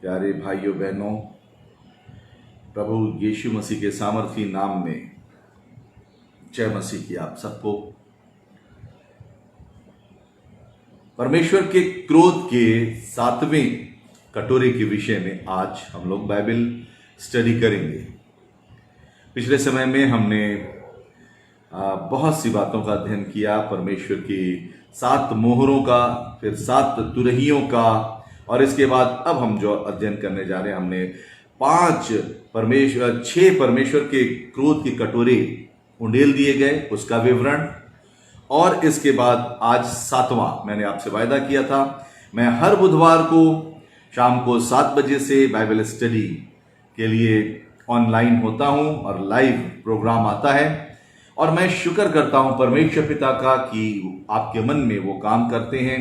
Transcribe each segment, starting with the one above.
प्यारे भाइयों बहनों, प्रभु यीशु मसीह के सामर्थी नाम में जय मसीह की आप सबको। परमेश्वर के क्रोध के 7वें कटोरे के विषय में आज हम लोग बाइबल स्टडी करेंगे। पिछले समय में हमने बहुत सी बातों का अध्ययन किया, परमेश्वर की 7 मोहरों का, फिर 7 तुरहियों का, और इसके बाद अब हम जो अध्ययन करने जा रहे हैं, हमने 6 परमेश्वर के क्रोध के कटोरे उंडेल दिए गए, उसका विवरण। और इसके बाद आज 7वां, मैंने आपसे वायदा किया था मैं हर बुधवार को शाम को 7 बजे से बाइबल स्टडी के लिए ऑनलाइन होता हूं और लाइव प्रोग्राम आता है। और मैं शुक्र करता हूं परमेश्वर पिता का कि आपके मन में वो काम करते हैं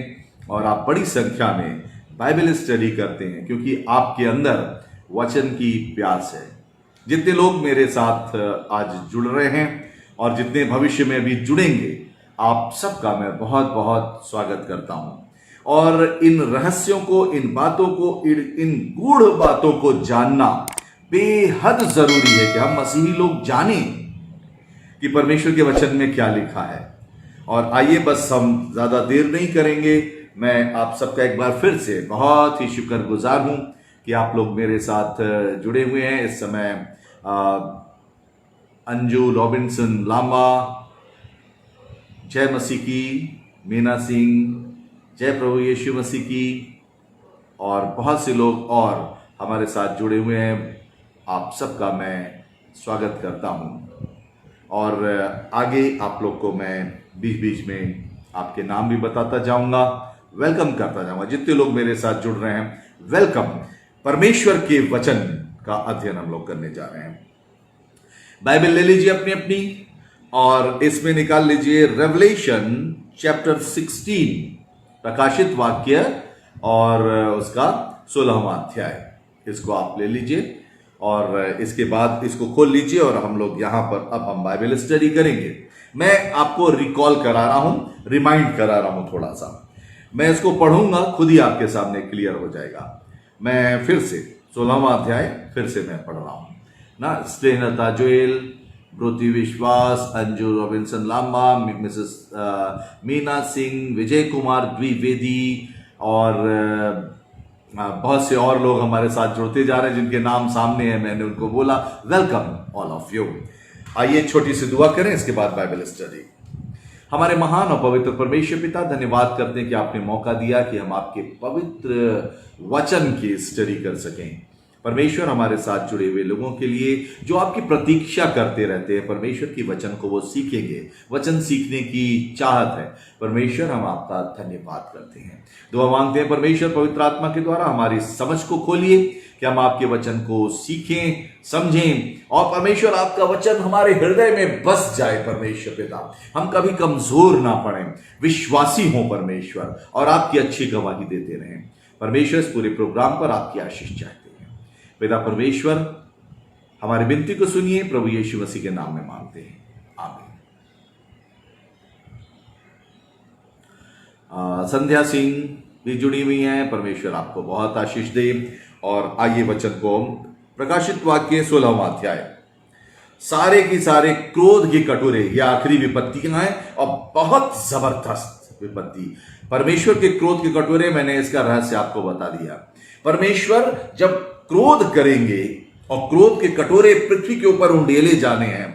और आप बड़ी संख्या में बाइबल स्टडी करते हैं, क्योंकि आपके अंदर वचन की प्यास है। जितने लोग मेरे साथ आज जुड़ रहे हैं और जितने भविष्य में भी जुड़ेंगे, आप सबका मैं बहुत बहुत स्वागत करता हूं। और इन रहस्यों को, इन बातों को, इन गूढ़ बातों को जानना बेहद जरूरी है कि हम मसीही लोग जानें कि परमेश्वर के वचन में क्या लिखा है। और आइए, बस हम ज्यादा देर नहीं करेंगे। मैं आप सबका एक बार फिर से बहुत ही शुक्रगुजार हूं कि आप लोग मेरे साथ जुड़े हुए हैं। इस समय अंजू रॉबिन्सन लांबा, जय मसीह की, मीना सिंह, जय प्रभु यीशु मसीह की, और बहुत से लोग और हमारे साथ जुड़े हुए हैं। आप सबका मैं स्वागत करता हूं। और आगे आप लोग को मैं बीच बीच में आपके नाम भी बताता जाऊंगा, वेलकम करता जाऊंगा। जितने लोग मेरे साथ जुड़ रहे हैं, वेलकम। परमेश्वर के वचन का अध्ययन हम लोग करने जा रहे हैं। बाइबल ले लीजिए अपनी अपनी और इसमें निकाल लीजिए रेवलेशन चैप्टर 16, प्रकाशित वाक्य, और उसका 16वां अध्याय। इसको आप ले लीजिए और इसके बाद इसको खोल लीजिए और हम लोग यहां पर अब हम बाइबल स्टडी करेंगे। मैं आपको रिकॉल करा रहा हूं, रिमाइंड करा रहा हूं थोड़ा सा। मैं इसको पढ़ूंगा, खुद ही आपके सामने क्लियर हो जाएगा। मैं फिर से 16वां अध्याय फिर से मैं पढ़ रहा हूं ना। स्नेहलता जोएल, ब्रोती विश्वास, अंजू रॉबिन्सन लांबा, मिसेस मीना सिंह, विजय कुमार द्विवेदी और बहुत से और लोग हमारे साथ जुड़ते जा रहे हैं जिनके नाम सामने हैं। मैंने उनको बोला वेलकम ऑल ऑफ यू। आइए छोटी सी दुआ करें, इसके बाद बाइबल स्टडी। हमारे महान और पवित्र परमेश्वर पिता, धन्यवाद करते हैं कि आपने मौका दिया कि हम आपके पवित्र वचन की स्टडी कर सकें। परमेश्वर, हमारे साथ जुड़े हुए लोगों के लिए जो आपकी प्रतीक्षा करते रहते हैं, परमेश्वर की वचन को वो सीखेंगे, वचन सीखने की चाहत है। परमेश्वर, हम आपका धन्यवाद करते हैं। दुआ मांगते हैं परमेश्वर, पवित्र आत्मा के द्वारा हमारी समझ को खोलिए कि हम आपके वचन को सीखें, समझें, और परमेश्वर आपका वचन हमारे हृदय में बस जाए। परमेश्वर पिता, हम कभी कमजोर ना पड़ें, विश्वासी हों परमेश्वर, और आपकी अच्छी गवाही देते रहें। परमेश्वर, इस पूरे प्रोग्राम पर आपकी आशीष चाहते हैं। पिता परमेश्वर, हमारी विनती को सुनिए, प्रभु यीशु मसीह के नाम में मांगते हैं, आमीन। संध्या सिंह भी जुड़ी हुई हैं, परमेश्वर आपको बहुत आशीष दे। और आइए वचन को, प्रकाशित वाक्य 16वां अध्याय। सारे की सारे क्रोध के कटोरे, ये आखिरी विपत्तियां हैं और बहुत जबरदस्त विपत्ति। परमेश्वर के क्रोध के कटोरे, मैंने इसका रहस्य आपको बता दिया। परमेश्वर जब क्रोध करेंगे और क्रोध के कटोरे पृथ्वी के ऊपर उंडेले जाने हैं,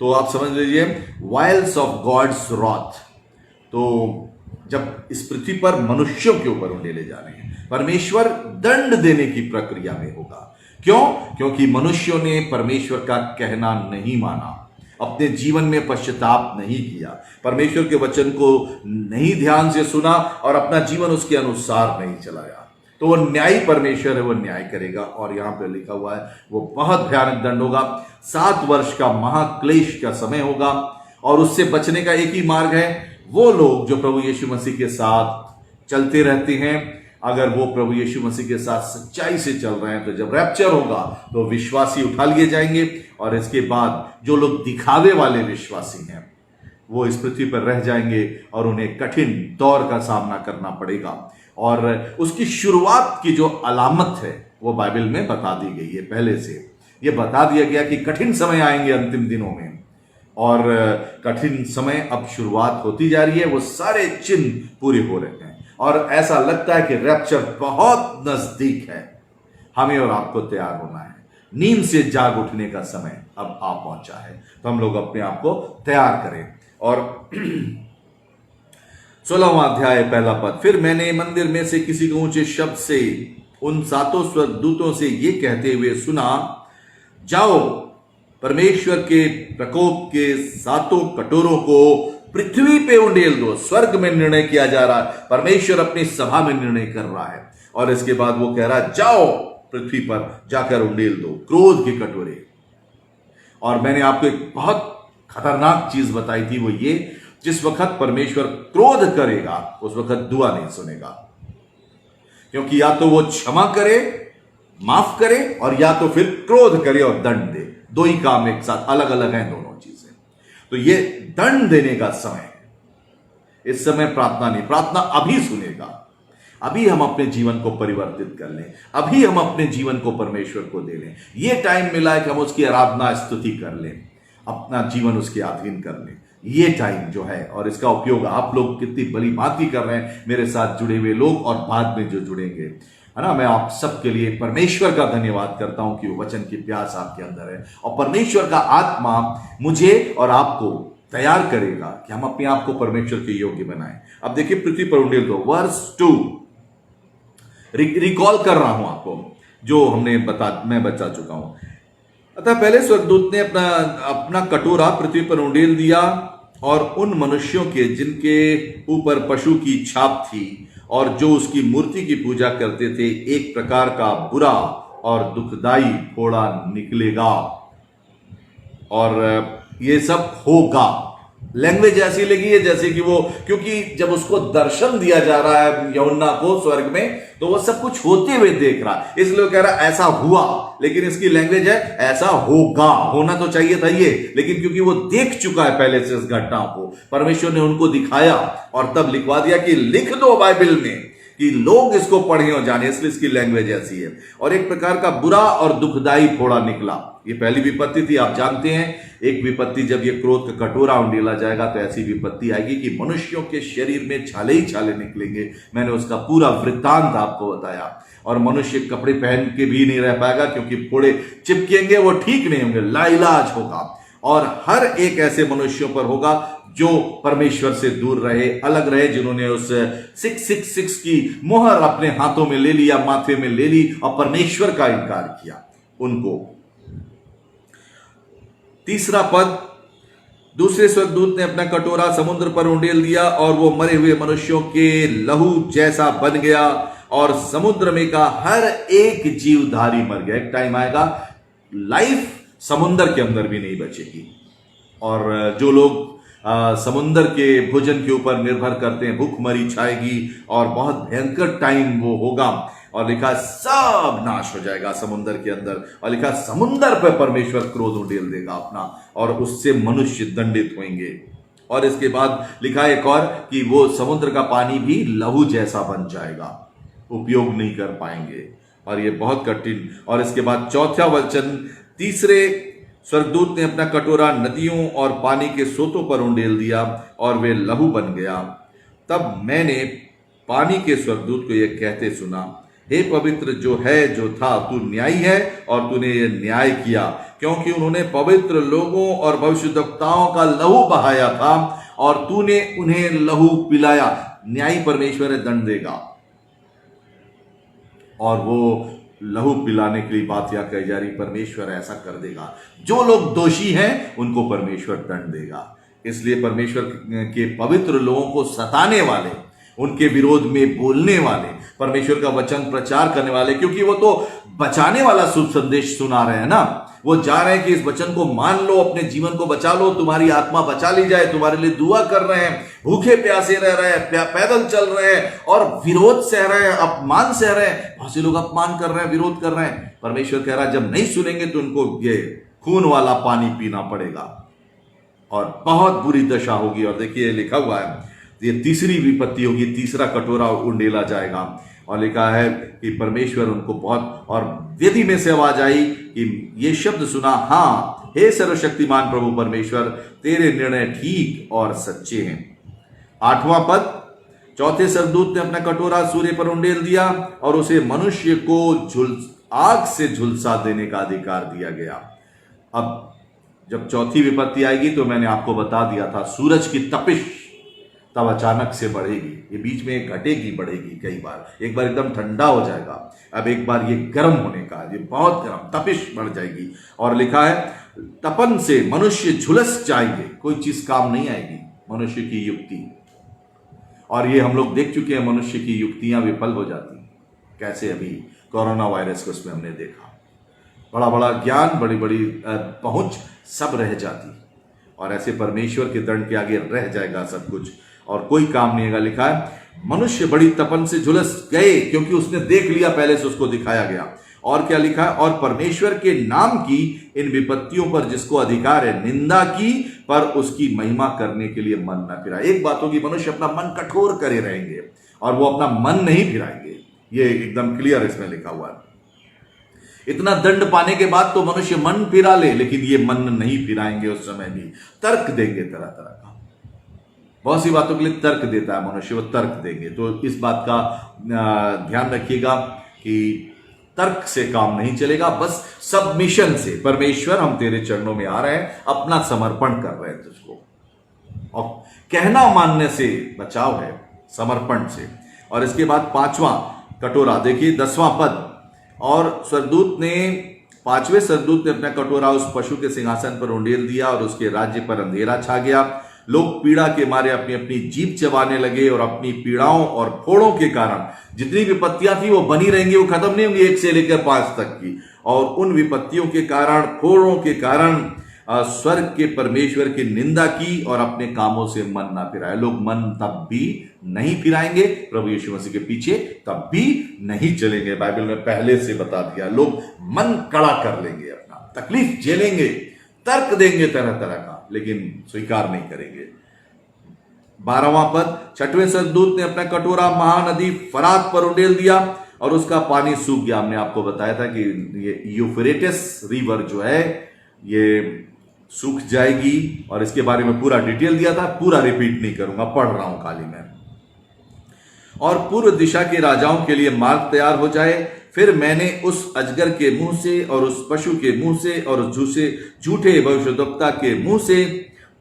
तो आप समझ लीजिए वायल्स ऑफ गॉड्स रॉथ। तो जब इस पृथ्वी पर मनुष्यों के ऊपर उंडेले जाने हैं, परमेश्वर दंड देने की प्रक्रिया में होगा। क्यों? क्योंकि मनुष्यों ने परमेश्वर का कहना नहीं माना, अपने जीवन में पश्चाताप नहीं किया, परमेश्वर के वचन को नहीं ध्यान से सुना और अपना जीवन उसके अनुसार नहीं चलाया। तो वो न्यायी परमेश्वर है, वो न्याय करेगा। और यहां पर लिखा हुआ है वो बहुत भयानक दंड होगा। 7 वर्ष का महाक्लेश का समय होगा, और उससे बचने का एक ही मार्ग है, वो लोग जो प्रभु यीशु मसीह के साथ चलते रहते हैं। अगर वो प्रभु यीशु मसीह के साथ सच्चाई से चल रहे हैं, तो जब रैप्चर होगा तो विश्वासी उठा लिए जाएंगे, और इसके बाद जो लोग दिखावे वाले विश्वासी हैं वो इस पृथ्वी पर रह जाएंगे और उन्हें कठिन दौर का सामना करना पड़ेगा। और उसकी शुरुआत की जो अलामत है वो बाइबल में बता दी गई है पहले से। ये बता दिया गया कि कठिन समय आएंगे अंतिम दिनों में, और कठिन समय अब शुरुआत होती जा रही है। वो सारे चिन्ह पूरे हो रहे हैं और ऐसा लगता है कि रैप्चर बहुत नजदीक है। हमें और आपको तैयार होना है। नींद से जाग उठने का समय अब आ पहुंचा है, तो हम लोग अपने आप को तैयार करें। और 16वां अध्याय पहला पद, फिर मैंने मंदिर में से किसी को ऊंचे शब्द से उन सातों स्वर्गदूतों से ये कहते हुए सुना, जाओ परमेश्वर के प्रकोप के सातों कटोरों को पृथ्वी पे उंडेल दो। स्वर्ग में निर्णय किया जा रहा है, परमेश्वर अपनी सभा में निर्णय कर रहा है। और इसके बाद वो कह रहा है, जाओ पृथ्वी पर जाकर उंडेल दो क्रोध के कटोरे। और मैंने आपको एक बहुत खतरनाक चीज बताई थी, वो ये, जिस वक्त परमेश्वर क्रोध करेगा उस वक्त दुआ नहीं सुनेगा, क्योंकि या तो वो क्षमा करे, माफ करे, और या तो फिर क्रोध करे और दंड दे। दो ही काम एक साथ, अलग अलग हैं दोनों चीजें। तो ये दंड देने का समय है। इस समय प्रार्थना नहीं, प्रार्थना अभी सुनेगा। अभी हम अपने जीवन को परिवर्तित कर लें, अभी हम अपने जीवन को परमेश्वर को दे लें। ये टाइम मिला है कि हम उसकी आराधना स्तुति कर लें, अपना जीवन उसके अधीन कर लें। ये टाइम जो है, और इसका उपयोग आप लोग कितनी भली भांति कर रहे हैं, मेरे साथ जुड़े हुए लोग और बाद में जो जुड़ेंगे, है ना। मैं आप सबके लिए परमेश्वर का धन्यवाद करता हूं कि वो वचन की प्यास आपके अंदर है, और परमेश्वर का आत्मा मुझे और आपको तैयार करेगा कि हम अपने आप को परमेश्वर के योग्य बनाएं। अब देखिए, पृथ्वी पर उंडेल दो, वर्स 2। रिकॉल कर रहा हूं आपको जो मैं बता चुका हूं। अतः पहले स्वर्गदूत ने अपना कटोरा पृथ्वी पर उंडेल दिया, और उन मनुष्यों के जिनके ऊपर पशु की छाप थी और जो उसकी मूर्ति की पूजा करते थे, एक प्रकार का बुरा और दुखदाई फोड़ा निकलेगा, और ये सब होगा। लैंग्वेज ऐसी लगी है जैसे कि वो, क्योंकि जब उसको दर्शन दिया जा रहा है यूहन्ना को स्वर्ग में, तो वो सब कुछ होते हुए देख रहा है, इसलिए वो कह रहा है ऐसा हुआ। लेकिन इसकी लैंग्वेज है ऐसा होगा। होना तो चाहिए था ये, लेकिन क्योंकि वो देख चुका है पहले से इस घटना को, परमेश्वर ने उनको दिखाया और तब लिखवा दिया कि लिख दो बाइबल में कि लोग इसको पढ़ें और जाने, इसलिए इसकी लैंग्वेज ऐसी है। और एक प्रकार का बुरा और दुखदाई फोड़ा निकला। ये पहली विपत्ति थी, आप जानते हैं। एक विपत्ति, जब ये क्रोध का कटोरा उंडेला जाएगा तो ऐसी विपत्ति आएगी कि मनुष्यों के शरीर में छाले ही छाले निकलेंगे। मैंने उसका पूरा वृत्तांत आपको बताया। और मनुष्य कपड़े पहन के भी नहीं रह पाएगा, क्योंकि फोड़े चिपकेंगे, वो ठीक नहीं होंगे, लाइलाज होगा। और हर एक ऐसे मनुष्यों पर होगा जो परमेश्वर से दूर रहे, अलग रहे, जिन्होंने उस 666 की मोहर अपने हाथों में ले लिया, माथे में ले ली, और परमेश्वर का इनकार किया उनको। तीसरा पद, दूसरे स्वर्गदूत ने अपना कटोरा समुद्र पर उंडेल दिया, और वो मरे हुए मनुष्यों के लहू जैसा बन गया, और समुद्र में का हर एक जीवधारी मर गया। एक टाइम आएगा लाइफ समुद्र के अंदर भी नहीं बचेगी, और जो लोग समुद्र के भोजन के ऊपर निर्भर करते हैं, भूखमरी छाएगी और बहुत भयंकर टाइम वो होगा। और लिखा सब नाश हो जाएगा समुद्र के अंदर, और लिखा समुद्र पर परमेश्वर क्रोध उंडेल देगा अपना, और उससे मनुष्य दंडित होंगे। और इसके बाद लिखा एक और कि वो समुद्र का पानी भी लहू जैसा बन जाएगा, उपयोग नहीं कर पाएंगे, और ये बहुत कठिन। और इसके बाद चौथा वचन, तीसरे स्वर्गदूत ने अपना कटोरा नदियों और पानी के सोतों पर उंडेल दिया, और वे लहू बन गया। तब मैंने पानी के स्वर्गदूत को यह कहते सुना, हे पवित्र जो है जो था, तू न्यायी है और तूने ये न्याय किया, क्योंकि उन्होंने पवित्र लोगों और भविष्यद्वक्ताओं का लहू बहाया था, और तूने उन्हें लहू पिलाया। न्यायी परमेश्वर है, दंड देगा, और वो लहू पिलाने के लिए बात यह कही जा रही, परमेश्वर ऐसा कर देगा। जो लोग दोषी हैं उनको परमेश्वर दंड देगा। इसलिए परमेश्वर के पवित्र लोगों को सताने वाले, उनके विरोध में बोलने वाले, परमेश्वर का वचन प्रचार करने वाले, क्योंकि वो तो बचाने वाला शुभ संदेश सुना रहे हैं ना, वो जा रहे हैं कि इस वचन को मान लो, अपने जीवन को बचा लो, तुम्हारी आत्मा बचा ली जाए, तुम्हारे लिए दुआ कर रहे हैं, भूखे प्यासे रह रहे हैं, पैदल चल रहे हैं, और विरोध सह रहे हैं, अपमान सह रहे हैं। बहुत से लोग अपमान कर रहे हैं, विरोध कर रहे हैं। परमेश्वर कह रहा है जब नहीं सुनेंगे तो उनको ये खून वाला पानी पीना पड़ेगा, और बहुत बुरी दशा होगी। और देखिए लिखा हुआ है ये तीसरी विपत्ति होगी, तीसरा कटोरा उंडेला जाएगा। और लिखा है कि परमेश्वर उनको बहुत, और वेदी में से आवाज आई कि ये शब्द सुना, हाँ हे सर्वशक्तिमान प्रभु परमेश्वर, तेरे निर्णय ठीक और सच्चे हैं। 8वां पद, चौथे स्वर्गदूत ने अपना कटोरा सूर्य पर उंडेल दिया और उसे मनुष्य को आग से झुलसा देने का अधिकार दिया गया। अब जब चौथी विपत्ति आएगी तो मैंने आपको बता दिया था, सूरज की तपिश तब अचानक से बढ़ेगी। ये बीच में घटेगी, बढ़ेगी कई बार, एक बार एकदम ठंडा हो जाएगा, अब एक बार ये गर्म होने का, ये बहुत गर्म, तपिश बढ़ जाएगी। और लिखा है तपन से मनुष्य झुलस जाएंगे, कोई चीज काम नहीं आएगी, मनुष्य की युक्ति। और ये हम लोग देख चुके हैं, मनुष्य की युक्तियां विफल हो जाती हैं। कैसे अभी कोरोना वायरस को उसमें हमने देखा, बड़ा बड़ा ज्ञान, बड़ी बड़ी पहुंच सब रह जाती, और ऐसे परमेश्वर के दंड के आगे रह जाएगा सब कुछ और कोई काम नहीं आएगा। लिखा है मनुष्य बड़ी तपन से झुलस गए, क्योंकि उसने देख लिया, पहले से उसको दिखाया गया। और क्या लिखा है, और परमेश्वर के नाम की इन विपत्तियों पर जिसको अधिकार है निंदा की, पर उसकी महिमा करने के लिए मन न फिरा। एक बात होगी, मनुष्य अपना मन कठोर करे रहेंगे और वो अपना मन नहीं फिराएंगे, ये एकदम क्लियर इसमें लिखा हुआ है। इतना दंड पाने के बाद तो मनुष्य मन फिरा ले, लेकिन ये मन नहीं फिराएंगे। उस समय भी तर्क देंगे, तरह तरह का, बहुत सी बातों के लिए तर्क देता है मनुष्य, वो तर्क देंगे। तो इस बात का ध्यान रखिएगा कि तर्क से काम नहीं चलेगा, बस सबमिशन से, परमेश्वर हम तेरे चरणों में आ रहे हैं, अपना समर्पण कर रहे हैं तुझको। और कहना मानने से बचाव है, समर्पण से। और इसके बाद 5वां कटोरा देखिए, 10वां पद, और स्वर्गदूत ने, 5वें स्वर्गदूत ने अपना कटोरा उस पशु के सिंहासन पर उंडेल दिया और उसके राज्य पर अंधेरा छा गया। लोग पीड़ा के मारे अपनी अपनी जीभ चबाने लगे और अपनी पीड़ाओं और फोड़ों के कारण जितनी विपत्तियां थी वो बनी रहेंगी, वो खत्म नहीं होंगी, 1 से लेकर 5 तक की। और उन विपत्तियों के कारण, फोड़ों के कारण स्वर्ग के परमेश्वर की निंदा की और अपने कामों से मन ना फिराए। लोग मन तब भी नहीं फिराएंगे प्रभु यीशु मसीह के पीछे, तब भी नहीं चलेंगे। बाइबल में पहले से बता दिया, लोग मन कड़ा कर लेंगे, अपना तकलीफ झेलेंगे, तर्क देंगे तरह तरह का, लेकिन स्वीकार नहीं करेंगे। 12वां पद, 6वें स्वर्गदूत ने अपना कटोरा महानदी फरात पर उंडेल दिया और उसका पानी सूख गया। हमने आपको बताया था कि ये यूफ्रेटिस रिवर जो है ये सूख जाएगी, और इसके बारे में पूरा डिटेल दिया था, पूरा रिपीट नहीं करूंगा, पढ़ रहा हूं खाली मैं। और पूर्व दिशा के राजाओं के लिए मार्ग तैयार हो जाए। फिर मैंने उस अजगर के मुंह से और उस पशु के मुंह से और उस झूठे भविष्यद्वक्ता के मुंह से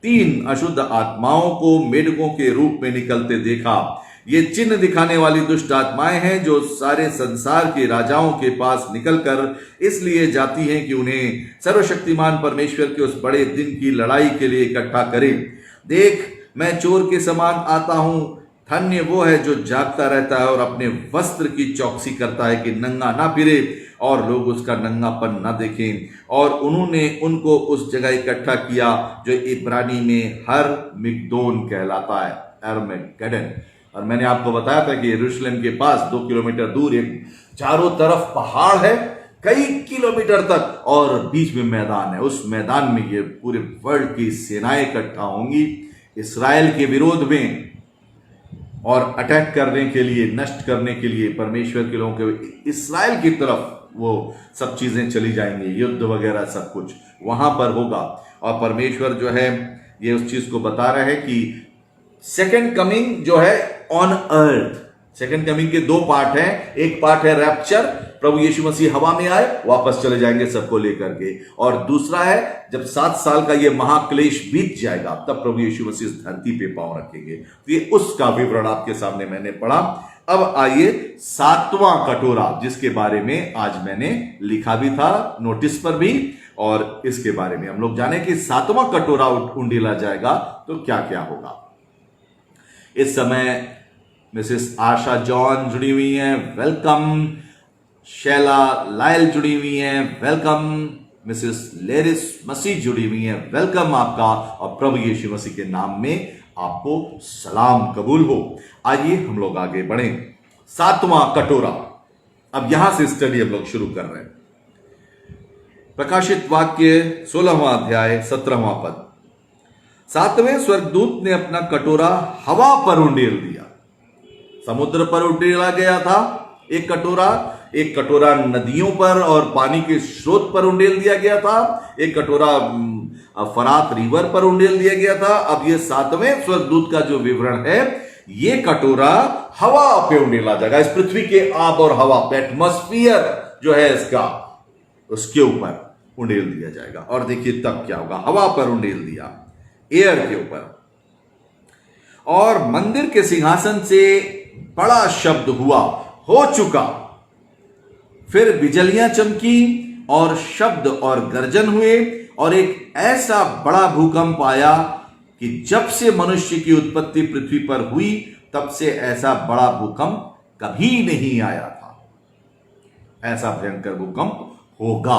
3 अशुद्ध आत्माओं को मेढकों के रूप में निकलते देखा। ये चिन्ह दिखाने वाली दुष्ट आत्माएं हैं जो सारे संसार के राजाओं के पास निकलकर इसलिए जाती हैं कि उन्हें सर्वशक्तिमान परमेश्वर के उस बड़े दिन की लड़ाई के लिए इकट्ठा करें। देख, मैं चोर के समान आता हूं, धन्य वो है जो जागता रहता है और अपने वस्त्र की चौकसी करता है कि नंगा ना फिरे और लोग उसका नंगापन ना देखें। और उन्होंने उनको उस जगह इकट्ठा किया जो इब्रानी में हर मिगदोन कहलाता है, अरमगेडन। और मैंने आपको बताया था कि यरूशलेम के पास 2 किलोमीटर दूर एक चारों तरफ पहाड़ है, कई किलोमीटर तक, और बीच में मैदान है। उस मैदान में ये पूरे वर्ल्ड की सेनाएं इकट्ठा होंगी इस्राएल के विरोध में, और अटैक करने के लिए, नष्ट करने के लिए परमेश्वर के लोगों के इस्राएल की तरफ वो सब चीजें चली जाएंगी, युद्ध वगैरह सब कुछ वहां पर होगा। और परमेश्वर जो है ये उस चीज को बता रहे हैं कि सेकंड कमिंग जो है ऑन अर्थ, सेकंड कमिंग के 2 पार्ट हैं। एक पार्ट है रैप्चर, प्रभु यीशु मसीह हवा में आए, वापस चले जाएंगे सबको लेकर के। और दूसरा है जब 7 साल का ये महाक्लेश बीत जाएगा, तब प्रभु यीशु मसीह इस धरती पे पांव रखेंगे। तो ये उसका विवरण आपके सामने मैंने पढ़ा। अब आइए 7वां कटोरा, जिसके बारे में आज मैंने लिखा भी था नोटिस पर भी, और इसके बारे में हम लोग जाने कि 7वां कटोरा उंडेला जाएगा तो क्या क्या होगा। इस समय मिसेस आशा जॉन जुड़ी हुई हैं, वेलकम। शैला लायल जुड़ी हुई हैं, वेलकम। मिसेस लेरिस मसीह जुड़ी हुई हैं, वेलकम आपका, और प्रभु यीशु मसीह के नाम में आपको सलाम कबूल हो। आइए हम लोग आगे बढ़ें। 7वां कटोरा, अब यहां से स्टडी हम लोग शुरू कर रहे हैं। प्रकाशित वाक्य 16वां अध्याय 17वां पद। सातवें स्वर्गदूत ने अपना कटोरा हवा पर उंडेल दिया। समुद्र पर उंडेला गया था एक कटोरा नदियों पर और पानी के स्रोत पर उंडेल दिया गया था, एक कटोरा फरात रिवर पर उंडेल दिया गया था। अब ये सातवें स्वर्गदूत का जो विवरण है, ये कटोरा हवा पे उंडेला जाएगा। इस पृथ्वी के आब और हवा, एटमॉस्फियर जो है इसका, उसके ऊपर उंडेल दिया जाएगा। और देखिए तब क्या होगा, हवा पर उंडेल दिया, एयर के ऊपर। और मंदिर के सिंहासन से बड़ा शब्द हुआ, हो चुका। फिर बिजलियां चमकी और शब्द और गर्जन हुए और एक ऐसा बड़ा भूकंप आया कि जब से मनुष्य की उत्पत्ति पृथ्वी पर हुई तब से ऐसा बड़ा भूकंप कभी नहीं आया था। ऐसा भयंकर भूकंप होगा।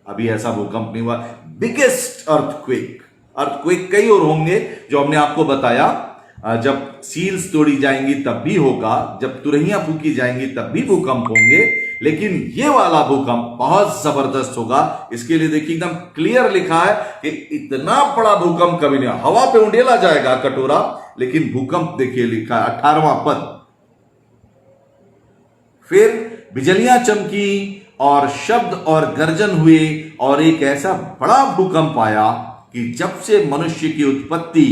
अभी ऐसा भूकंप नहीं हुआ। बिगेस्ट अर्थक्वेक कई और होंगे जो हमने आपको बताया। जब सील्स तोड़ी जाएंगी तब भी होगा, जब तुरहियां फूकी जाएंगी तब भी भूकंप होंगे, लेकिन ये वाला भूकंप बहुत जबरदस्त होगा। इसके लिए देखिए एकदम क्लियर लिखा है कि इतना बड़ा भूकंप कभी नहीं। हवा पे उंडेला जाएगा कटोरा, लेकिन भूकंप देखिए लिखा है 18वां पद। फिर बिजलियां चमकी और शब्द और गर्जन हुए और एक ऐसा बड़ा भूकंप आया कि जब से मनुष्य की उत्पत्ति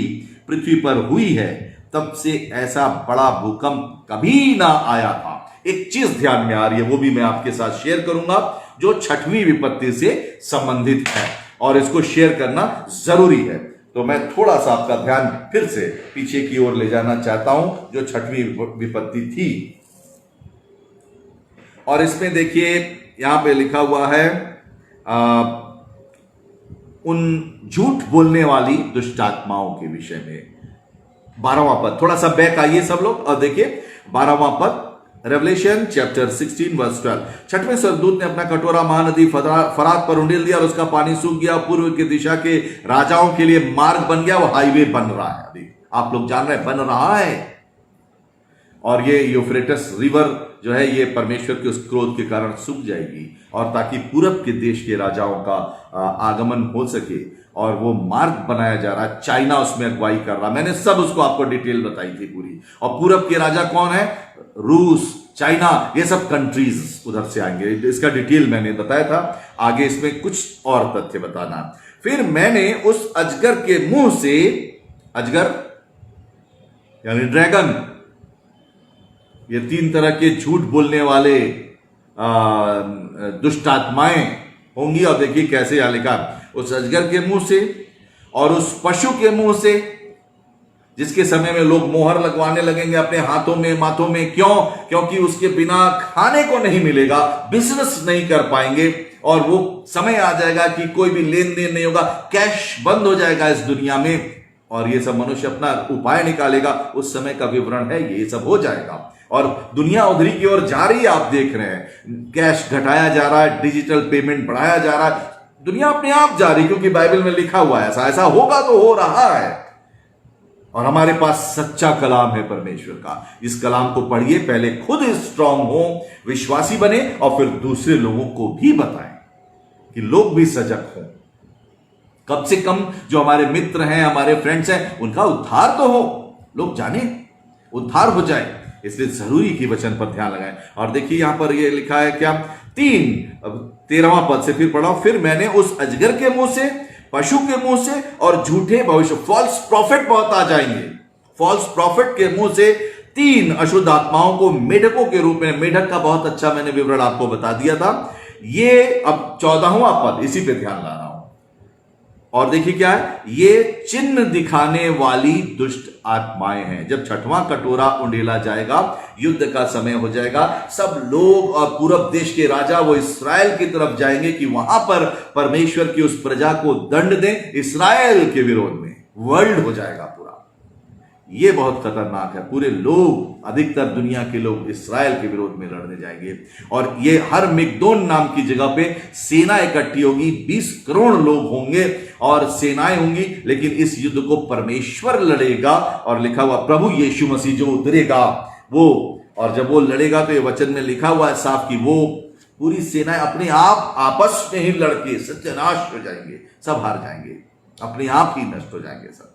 पृथ्वी पर हुई है तब से ऐसा बड़ा भूकंप कभी ना आया था। एक चीज ध्यान में आ रही है, वो भी मैं आपके साथ शेयर करूंगा, जो छठवीं विपत्ति से संबंधित है और इसको शेयर करना जरूरी है। तो मैं थोड़ा सा आपका ध्यान फिर से पीछे की ओर ले जाना चाहता हूं, जो छठवीं विपत्ति थी। और इसमें देखिए यहां पे लिखा हुआ है उन झूठ बोलने वाली दुष्ट आत्माओं के विषय में। 12वां पद, थोड़ा सा बैक आइए सब लोग और देखिए 12वां पद, रेवलेशन चैप्टर 16 वर्स 12। छठवें स्वर्गदूत ने अपना कटोरा महानदी फरात पर उंडेल दिया और उसका पानी सूख गया। पूर्व की दिशा के राजाओं के लिए मार्ग बन गया। वो हाईवे बन रहा है, अभी आप लोग जान रहे हैं, बन रहा है। और ये यूफ्रेटस रिवर जो है ये परमेश्वर के उस क्रोध के कारण सूख जाएगी, और ताकि पूरब के देश के राजाओं का आगमन हो सके। और वो मार्ग बनाया जा रहा है, चाइना उसमें अगुवाई कर रहा। मैंने सब उसको आपको डिटेल बताई थी पूरी। और पूरब के राजा कौन है? रूस, चाइना, ये सब कंट्रीज उधर से आएंगे। इसका डिटेल मैंने बताया था। आगे इसमें कुछ और तथ्य बताना। फिर मैंने उस अजगर के मुंह से, अजगर यानी ड्रैगन, ये 3 तरह के झूठ बोलने वाले दुष्ट आत्माएं होंगी। और देखिए कैसे यहां लिखा, उस अजगर के मुंह से और उस पशु के मुंह से, जिसके समय में लोग मोहर लगवाने लगेंगे अपने हाथों में, माथों में। क्यों? क्योंकि उसके बिना खाने को नहीं मिलेगा, बिजनेस नहीं कर पाएंगे, और वो समय आ जाएगा कि कोई भी लेन देन नहीं होगा, कैश बंद हो जाएगा इस दुनिया में, और ये सब मनुष्य अपना उपाय निकालेगा। उस समय का विवरण है, ये सब हो जाएगा। और दुनिया उधरी की ओर जा रही है, आप देख रहे हैं, कैश घटाया जा रहा है, डिजिटल पेमेंट बढ़ाया जा रहा है, दुनिया अपने आप जा रही, क्योंकि बाइबल में लिखा हुआ है ऐसा। ऐसा होगा तो हो रहा है। और हमारे पास सच्चा कलाम है परमेश्वर का। इस कलाम को पढ़िए, पहले खुद स्ट्रांग हो, विश्वासी बने, और फिर दूसरे लोगों को भी बताएं कि लोग भी सजग हों। कम से कम जो हमारे मित्र हैं, हमारे फ्रेंड्स हैं, उनका उद्धार तो हो, लोग जाने, उद्धार हो जाए। इसलिए जरूरी की वचन पर ध्यान लगाएं। और देखिए यहां पर ये लिखा है क्या, 13वां पद से फिर पढ़ा। फिर मैंने उस अजगर के मुंह से, पशु के मुंह से और झूठे भविष्य, फॉल्स प्रॉफिट बहुत आ जाएंगे, फॉल्स प्रॉफिट के मुंह से 3 अशुद्ध आत्माओं को मेढकों के रूप में, मेढक का बहुत अच्छा मैंने विवरण आपको बता दिया था। ये अब 14वां पद, इसी पे ध्यान ला रहा हूं। और देखिए क्या है, ये चिन्ह दिखाने वाली दुष्ट आत्माएं हैं। जब 6वां कटोरा उंडेला जाएगा, युद्ध का समय हो जाएगा, सब लोग और पूरब देश के राजा वो इस्राएल की तरफ जाएंगे कि वहां पर परमेश्वर की उस प्रजा को दंड दें। इस्राएल के विरोध में वर्ल्ड हो जाएगा पूरा। ये बहुत खतरनाक है। पूरे लोग, अधिकतर दुनिया के लोग इस्राएल के विरोध में लड़ने जाएंगे। और ये हर मिगदोन नाम की जगह पे सेना इकट्ठी होगी, 20 करोड़ लोग होंगे और सेनाएं होंगी, लेकिन इस युद्ध को परमेश्वर लड़ेगा। और लिखा हुआ प्रभु यीशु मसीह जो उतरेगा वो, और जब वो लड़ेगा तो ये वचन में लिखा हुआ है साफ कि वो पूरी सेनाएं अपने आप आपस में ही लड़के सत्यानाश हो जाएंगे, सब हार जाएंगे। अपने आप ही नष्ट हो जाएंगे सब।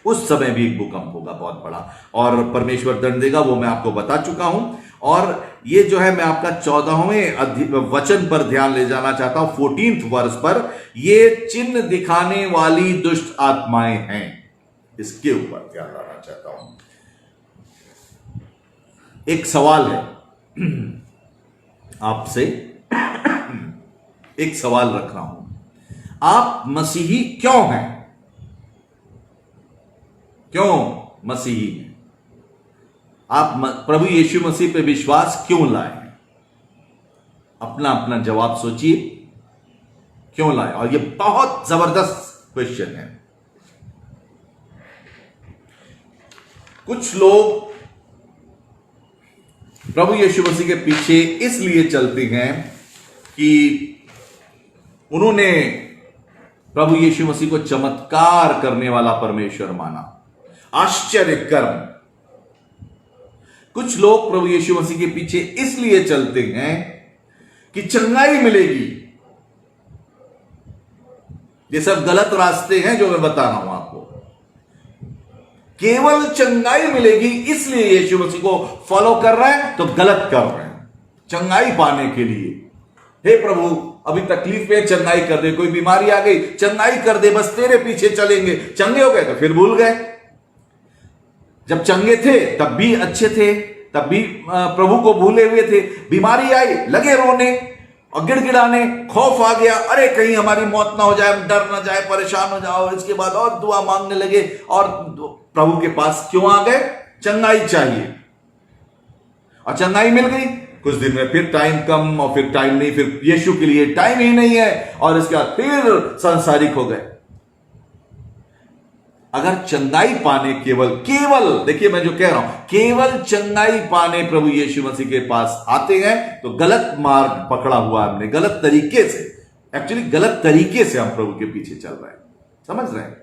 उस समय भी एक भूकंप होगा बहुत बड़ा, और परमेश्वर दंड देगा, वो मैं आपको बता चुका हूं। और ये जो है, मैं आपका 14वें वचन पर ध्यान ले जाना चाहता हूं, 14th वर्ष पर। ये चिन्ह दिखाने वाली दुष्ट आत्माएं हैं, इसके ऊपर ध्यान लाना चाहता हूं। एक सवाल है आपसे, एक सवाल रख रहा हूं, आप मसीही क्यों हैं? क्यों मसीही हैं? आप प्रभु यीशु मसीह पे विश्वास क्यों लाए हैं? अपना अपना जवाब सोचिए, क्यों लाए? और ये बहुत जबरदस्त क्वेश्चन है। कुछ लोग प्रभु यीशु मसीह के पीछे इसलिए चलते हैं कि उन्होंने प्रभु यीशु मसीह को चमत्कार करने वाला परमेश्वर माना, आश्चर्य कर्म। कुछ लोग प्रभु यीशु मसीह के पीछे इसलिए चलते हैं कि चंगाई मिलेगी। ये सब गलत रास्ते हैं जो मैं बता रहा हूं आपको। केवल चंगाई मिलेगी इसलिए यीशु मसीह को फॉलो कर रहे हैं, तो गलत कर रहे हैं। चंगाई पाने के लिए, हे प्रभु अभी तकलीफ में, चंगाई कर दे, कोई बीमारी आ गई, चंगाई कर दे, बस तेरे पीछे चलेंगे। चंगे हो गए तो फिर भूल गए। जब चंगे थे तब भी अच्छे थे, तब भी प्रभु को भूले हुए थे। बीमारी आई, लगे रोने और गिड़गिड़ाने, खौफ आ गया, अरे कहीं हमारी मौत ना हो जाए, हम डर ना जाए, परेशान हो जाओ। इसके बाद और दुआ मांगने लगे, और प्रभु के पास क्यों आ गए? चंगाई चाहिए, और चंगाई मिल गई। कुछ दिन में फिर टाइम कम, और फिर टाइम नहीं, फिर यीशु के लिए टाइम ही नहीं है, और इसके बाद फिर सांसारिक हो गए। अगर चंगाई पाने केवल देखिए मैं जो कह रहा हूं, केवल चंगाई पाने प्रभु यीशु मसीह के पास आते हैं, तो गलत मार्ग पकड़ा हुआ हमने, गलत तरीके से, एक्चुअली गलत तरीके से हम प्रभु के पीछे चल रहे हैं। समझ रहे हैं?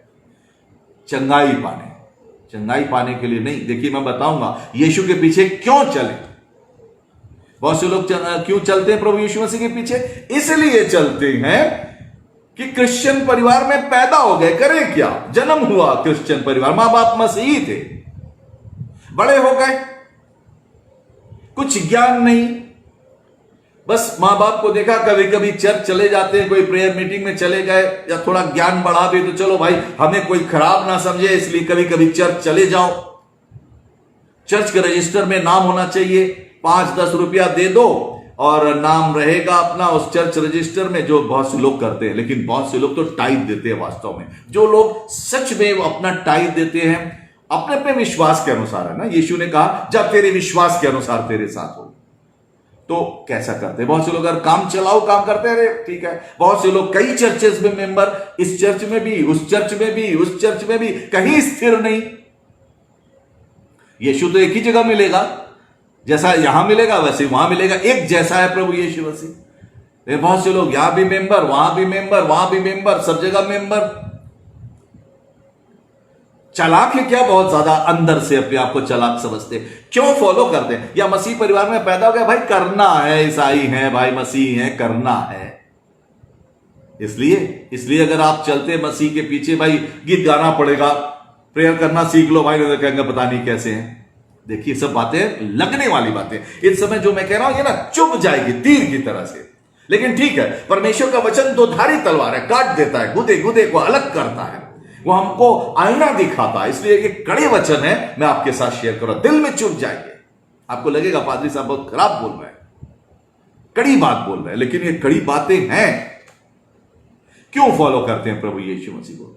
चंगाई पाने के लिए नहीं। देखिए मैं बताऊंगा यीशु के पीछे क्यों चले। बहुत से लोग क्यों चलते हैं प्रभु यीशु मसीह के पीछे? इसलिए चलते हैं कि क्रिश्चियन परिवार में पैदा हो गए। करें क्या? जन्म हुआ क्रिश्चियन परिवार, मां बाप मसीही थे, बड़े हो गए, कुछ ज्ञान नहीं, बस मां बाप को देखा, कभी कभी चर्च चले जाते हैं, कोई प्रेयर मीटिंग में चले गए, या थोड़ा ज्ञान बढ़ा भी तो चलो भाई हमें कोई खराब ना समझे, इसलिए कभी कभी चर्च चले जाओ। चर्च के रजिस्टर में नाम होना चाहिए, 5-10 रुपया दे दो और नाम रहेगा अपना उस चर्च रजिस्टर में, जो बहुत से लोग करते हैं। लेकिन बहुत से लोग तो टाइप देते हैं वास्तव में। जो लोग सच में अपना टाइप देते हैं, अपने अपने विश्वास के अनुसार है ना, यीशु ने कहा जब तेरे विश्वास के अनुसार तेरे साथ हो, तो कैसा करते हैं। बहुत से लोग अगर काम चलाओ काम करते हैं, ठीक है। बहुत से लोग कई चर्चेस में मेंबर, इस चर्च में भी, उस चर्च में भी, उस चर्च में भी, कहीं स्थिर नहीं। यीशु तो एक ही जगह मिलेगा, जैसा यहां मिलेगा वैसे वहां मिलेगा, एक जैसा है प्रभु यीशु मसीह। बहुत से लोग यहां भी मेंबर, वहां भी मेंबर, वहां भी मेंबर, सब जगह मेंबर। चालाक है क्या? बहुत ज्यादा अंदर से अपने आप को चालाक समझते। क्यों फॉलो करते हैं? या मसीह परिवार में पैदा हो गया, भाई करना है, ईसाई है भाई, मसीह है, करना है। इसलिए अगर आप चलते मसीह के पीछे, भाई गीत गाना पड़ेगा, प्रेयर करना सीख लो भाई, नहीं तो कहेंगे पता नहीं कैसे हैं। देखिए सब बातें लगने वाली बातें। इस समय जो मैं कह रहा हूं ये ना चुभ जाएगी तीर की तरह से, लेकिन ठीक है, परमेश्वर का वचन दो धारी तलवार है, काट देता है, गुदे गुदे को अलग करता है, वो हमको आईना दिखाता है। इसलिए ये कड़े वचन है, मैं आपके साथ शेयर कर रहा हूं। दिल में चुभ जाएंगे, आपको लगेगा पादरी साहब बहुत खराब बोल रहे हैं, कड़ी बात बोल रहे हैं, लेकिन ये कड़ी बातें हैं। क्यों फॉलो करते हैं प्रभु यीशु मसीह को?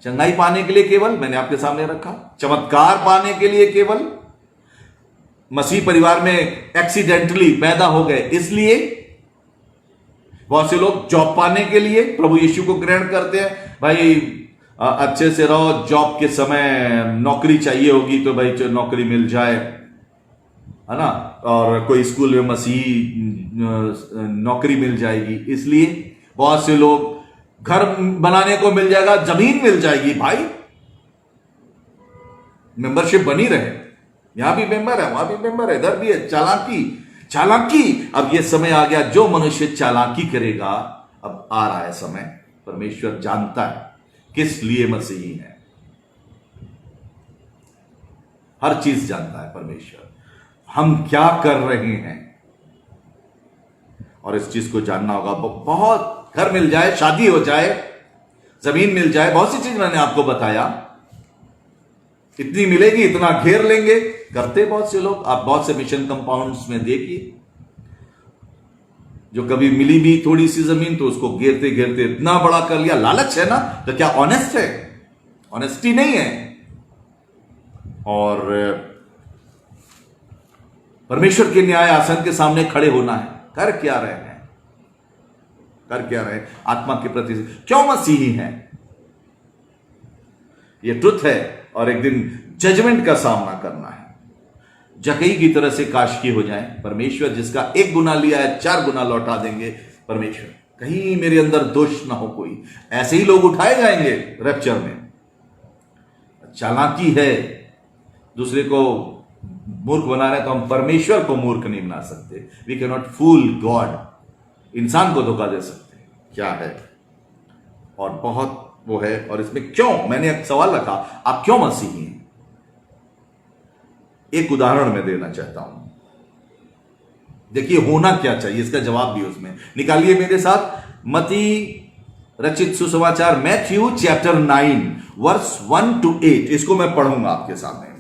चंगाई पाने के लिए केवल, मैंने आपके सामने रखा, चमत्कार पाने के लिए केवल, मसीह परिवार में एक्सीडेंटली पैदा हो गए इसलिए, बहुत से लोग जॉब पाने के लिए प्रभु यीशु को ग्रहण करते हैं। भाई अच्छे से रहो, जॉब के समय नौकरी चाहिए होगी तो भाई नौकरी मिल जाए, है ना, और कोई स्कूल में मसीह नौकरी मिल जाएगी, इसलिए बहुत से लोग घर बनाने को मिल जाएगा, जमीन मिल जाएगी, भाई मेंबरशिप बनी रहे, यहां भी मेंबर है, वहां भी मेंबर है, इधर भी है। चालाकी। अब ये समय आ गया, जो मनुष्य चालाकी करेगा, अब आ रहा है समय, परमेश्वर जानता है किस लिए मसीही है, हर चीज जानता है परमेश्वर, हम क्या कर रहे हैं। और इस चीज को जानना होगा। बहुत घर मिल जाए, शादी हो जाए, जमीन मिल जाए, बहुत सी चीज मैंने आपको बताया, इतनी मिलेगी इतना घेर लेंगे, करते बहुत से लोग। आप बहुत से मिशन कंपाउंड्स में देखिए, जो कभी मिली भी थोड़ी सी जमीन तो उसको घेरते घेरते इतना बड़ा कर लिया। लालच है ना, तो क्या ऑनेस्ट है? ऑनेस्टी नहीं है। और परमेश्वर के न्याय आसन के सामने खड़े होना है। कर क्या रहे हैं? कर क्या रहे हैं? आत्मा के प्रति क्यों मसीही हैं? यह ट्रुथ है। और एक दिन जजमेंट का सामना करना है। जकई की तरह से काश की हो जाए। परमेश्वर जिसका 1 गुना लिया है 4 गुना लौटा देंगे। परमेश्वर, कहीं मेरे अंदर दोष ना हो कोई। ऐसे ही लोग उठाए जाएंगे रैप्चर में। चालाकी है, दूसरे को मूर्ख बना रहे, तो हम परमेश्वर को मूर्ख नहीं बना सकते। We can not fool God. इंसान को धोखा दे सकते हैं, क्या है। और बहुत वो है। और इसमें क्यों, मैंने एक सवाल रखा, आप क्यों मसीही हैं? एक उदाहरण मैं देना चाहता हूं। देखिए होना क्या चाहिए, इसका जवाब भी उसमें निकालिए मेरे साथ। मत्ती रचित सुसमाचार, मैथ्यू चैप्टर 9 वर्स 1 to 8। इसको मैं पढ़ूंगा आपके सामने।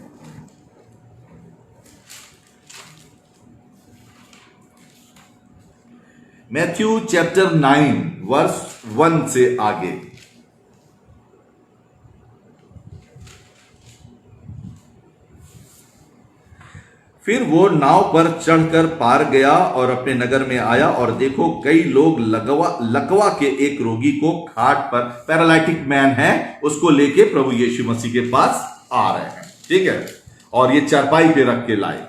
मैथ्यू चैप्टर 9 वर्स 1 से आगे। फिर वो नाव पर चढ़कर पार गया और अपने नगर में आया, और देखो कई लोग लकवा के एक रोगी को खाट पर, पैरालाइटिक मैन है, उसको लेके प्रभु यीशु मसीह के पास आ रहे हैं। ठीक है। और ये चारपाई पे रख के लाए।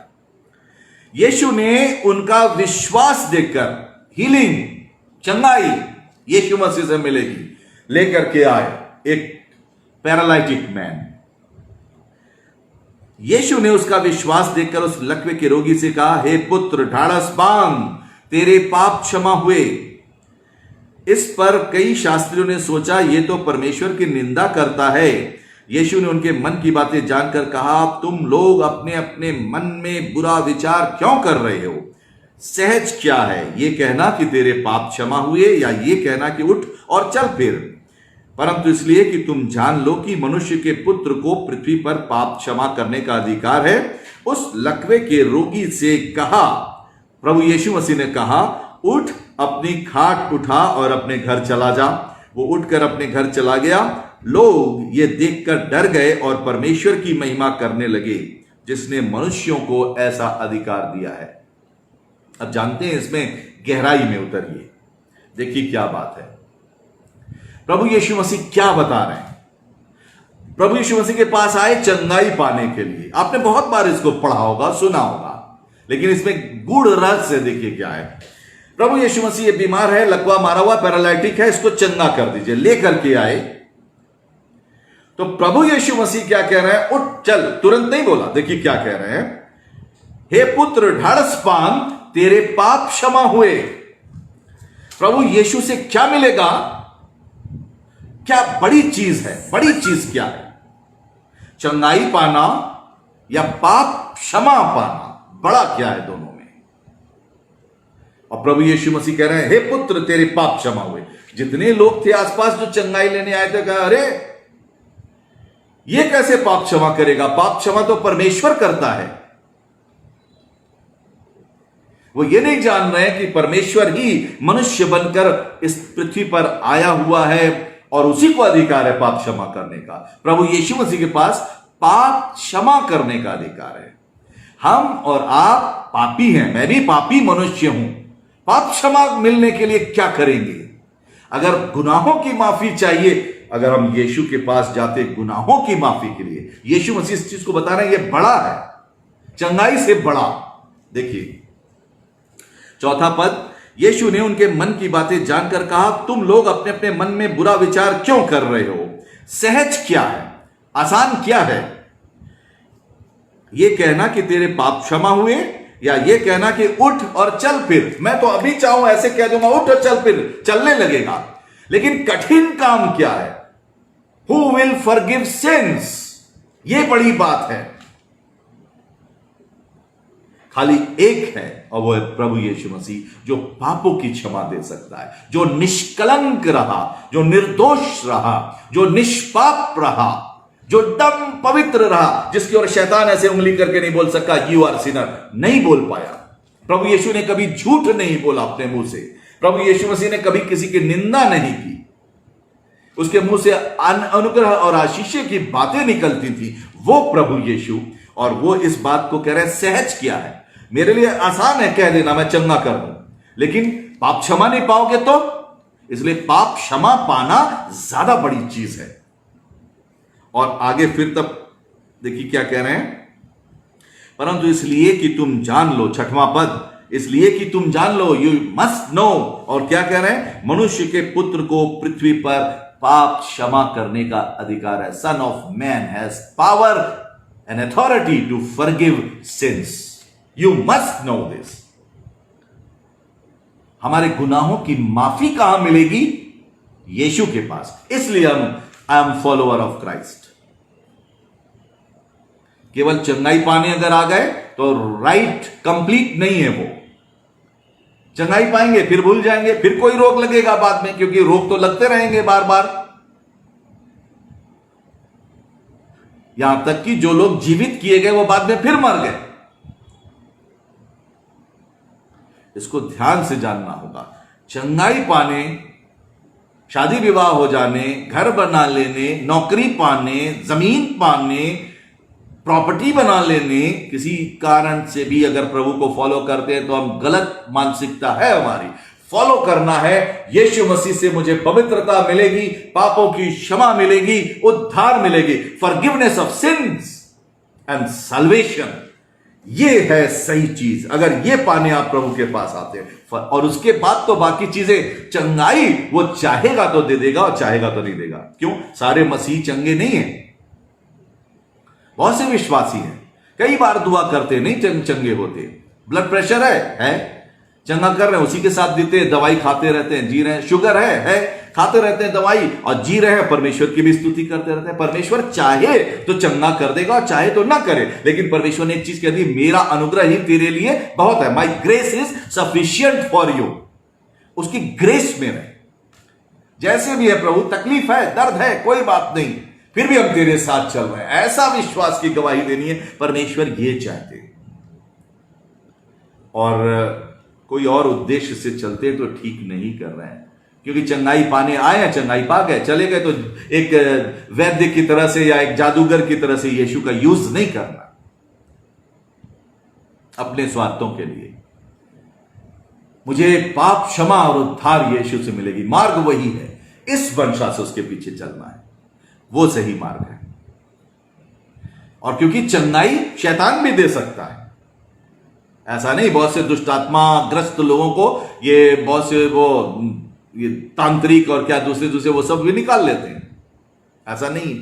यीशु ने उनका विश्वास देखकर, हीलिंग, चंगाई यीशु मसीह से मिलेगी, लेकर के आए एक पैरालाइटिक मैन। यीशु ने उसका विश्वास देखकर उस लकवे के रोगी से कहा, हे पुत्र, ढाढ़स बांध, तेरे पाप क्षमा हुए। इस पर कई शास्त्रियों ने सोचा, ये तो परमेश्वर की निंदा करता है। यीशु ने उनके मन की बातें जानकर कहा, तुम लोग अपने अपने मन में बुरा विचार क्यों कर रहे हो? सहज क्या है, ये कहना कि तेरे पाप क्षमा हुए, या ये कहना कि उठ और चल फिर? परंतु इसलिए कि तुम जान लो कि मनुष्य के पुत्र को पृथ्वी पर पाप क्षमा करने का अधिकार है। उस लकवे के रोगी से कहा, प्रभु यीशु मसीह ने कहा, उठ, अपनी खाट उठा और अपने घर चला जा। वो उठकर अपने घर चला गया। लोग ये देखकर डर गए और परमेश्वर की महिमा करने लगे, जिसने मनुष्यों को ऐसा अधिकार दिया है। अब जानते हैं, इसमें गहराई में उतरिए, देखिए क्या बात है। प्रभु यीशु मसीह क्या बता रहे हैं? प्रभु यीशु मसीह के पास आए चंगाई पाने के लिए। आपने बहुत बार इसको पढ़ा होगा, सुना होगा, लेकिन इसमें गूढ़ रहस्य देखिए क्या है। प्रभु यीशु मसीह ये बीमार है, लकवा मारा हुआ, पैरालाइटिक है, इसको चंगा कर दीजिए। लेकर के आए तो प्रभु यीशु मसीह क्या कह रहे हैं? उठ चल। तुरंत नहीं बोला, देखिए क्या कह रहे हैं, हे पुत्र, ढाढ़स बांध, तेरे पाप क्षमा हुए। प्रभु यीशु से क्या मिलेगा? क्या बड़ी चीज है? बड़ी चीज क्या है? चंगाई पाना या पाप क्षमा पाना? बड़ा क्या है दोनों में? और प्रभु यीशु मसीह कह रहे हैं, हे पुत्र, तेरे पाप क्षमा हुए। जितने लोग थे आसपास जो चंगाई लेने आए थे, कहा, अरे ये कैसे पाप क्षमा करेगा? पाप क्षमा तो परमेश्वर करता है। वो ये नहीं जान रहे कि परमेश्वर ही मनुष्य बनकर इस पृथ्वी पर आया हुआ है और उसी को अधिकार है पाप क्षमा करने का। प्रभु यीशु मसीह के पास पाप क्षमा करने का अधिकार है। हम और आप पापी हैं, मैं भी पापी मनुष्य हूं। पाप क्षमा मिलने के लिए क्या करेंगे? अगर गुनाहों की माफी चाहिए, अगर हम यीशु के पास जाते गुनाहों की माफी के लिए, यीशु मसीह इस चीज को बता रहे हैं, यह बड़ा है, चंगाई से बड़ा। देखिए चौथा पद, यीशु ने उनके मन की बातें जानकर कहा, तुम लोग अपने अपने मन में बुरा विचार क्यों कर रहे हो? सहज क्या है, आसान क्या है? यह कहना कि तेरे पाप क्षमा हुए, या यह कहना कि उठ और चल फिर? मैं तो अभी चाहूं ऐसे कह दूंगा, उठ और चल फिर, चलने लगेगा। लेकिन कठिन काम क्या है? Who will forgive since? यह बड़ी बात है। खाली एक है और वो है प्रभु यीशु मसीह, जो पापों की क्षमा दे सकता है, जो निष्कलंक रहा, जो निर्दोष रहा, जो निष्पाप रहा, जो दम पवित्र रहा, जिसकी ओर शैतान ऐसे उंगली करके नहीं बोल सका यू आर सिनर, नहीं बोल पाया। प्रभु यीशु ने कभी झूठ नहीं बोला अपने मुंह से। प्रभु यीशु मसीह ने कभी किसी की निंदा नहीं की। उसके मुंह से अनुग्रह और आशीष की बातें निकलती थी। वो प्रभु यीशु, और वो इस बात को कह रहे सहज किया है। मेरे लिए आसान है कह देना मैं चंगा कर दूं, लेकिन पाप क्षमा नहीं पाओगे तो, इसलिए पाप क्षमा पाना ज्यादा बड़ी चीज है। और आगे फिर तब देखिए क्या कह रहे हैं, परंतु इसलिए कि तुम जान लो, छठवां पद, इसलिए कि तुम जान लो, यू मस्ट नो। और क्या कह रहे हैं? मनुष्य के पुत्र को पृथ्वी पर पाप क्षमा करने का अधिकार है। Son of man has power and authority to forgive sins. You must know this. हमारे गुनाहों की माफी कहां मिलेगी? यीशु के पास। इसलिए I am follower of Christ. केवल चंगाई पाने अगर आ गए तो राइट कंप्लीट नहीं है। वो चंगाई पाएंगे फिर भूल जाएंगे, फिर कोई रोग लगेगा बाद में, क्योंकि रोग तो लगते रहेंगे बार बार। यहां तक कि जो लोग जीवित किए गए वो बाद में फिर मर गए। इसको ध्यान से जानना होगा। चंगाई पाने, शादी विवाह हो जाने, घर बना लेने, नौकरी पाने, जमीन पाने, प्रॉपर्टी बना लेने, किसी कारण से भी अगर प्रभु को फॉलो करते हैं तो हम गलत मानसिकता है हमारी। फॉलो करना है यीशु मसीह से मुझे पवित्रता मिलेगी, पापों की क्षमा मिलेगी, उद्धार मिलेगी, forgiveness of since and salvation. ये है सही चीज। अगर ये पाने आप प्रभु के पास आते हैं, और उसके बाद तो बाकी चीजें, चंगाई वो चाहेगा तो दे देगा और चाहेगा तो नहीं देगा। क्यों? सारे मसीह चंगे नहीं है। बहुत से विश्वासी हैं, कई बार दुआ करते नहीं चंगे होते। ब्लड प्रेशर है चंगा कर रहे हैं, उसी के साथ देते हैं, दवाई खाते रहते हैं, जी रहे हैं। शुगर है खाते रहते हैं दवाई और जी रहे हैं, परमेश्वर की भी स्तुति करते रहते हैं। परमेश्वर चाहे तो चंगा कर देगा और चाहे तो ना करे। लेकिन परमेश्वर ने एक चीज कह दी, मेरा अनुग्रह ही तेरे लिए बहुत है। माई grace is sufficient for you. उसकी ग्रेस में रहे। जैसे भी है प्रभु, तकलीफ है, दर्द है, कोई बात नहीं, फिर भी हम तेरे साथ चल रहे हैं। ऐसा विश्वास की गवाही देनी है। परमेश्वर ये चाहते हैं। और कोई और उद्देश्य से चलते तो ठीक नहीं कर रहे हैं, क्योंकि चंगाई पाने आए हैं, चंगाई पा गए, चले गए, तो एक वैद्य की तरह से या एक जादूगर की तरह से यीशु का यूज नहीं करना अपने स्वार्थों के लिए। मुझे पाप क्षमा और उद्धार यीशु से मिलेगी, मार्ग वही है। इस वंशा से उसके पीछे चलना है, वो सही मार्ग है। और क्योंकि चंगाई शैतान भी दे सकता है, ऐसा नहीं। बहुत से दुष्टात्मा ग्रस्त लोगों को ये बहुत से ये तांत्रिक और क्या दूसरे वो सब भी निकाल लेते हैं, ऐसा नहीं।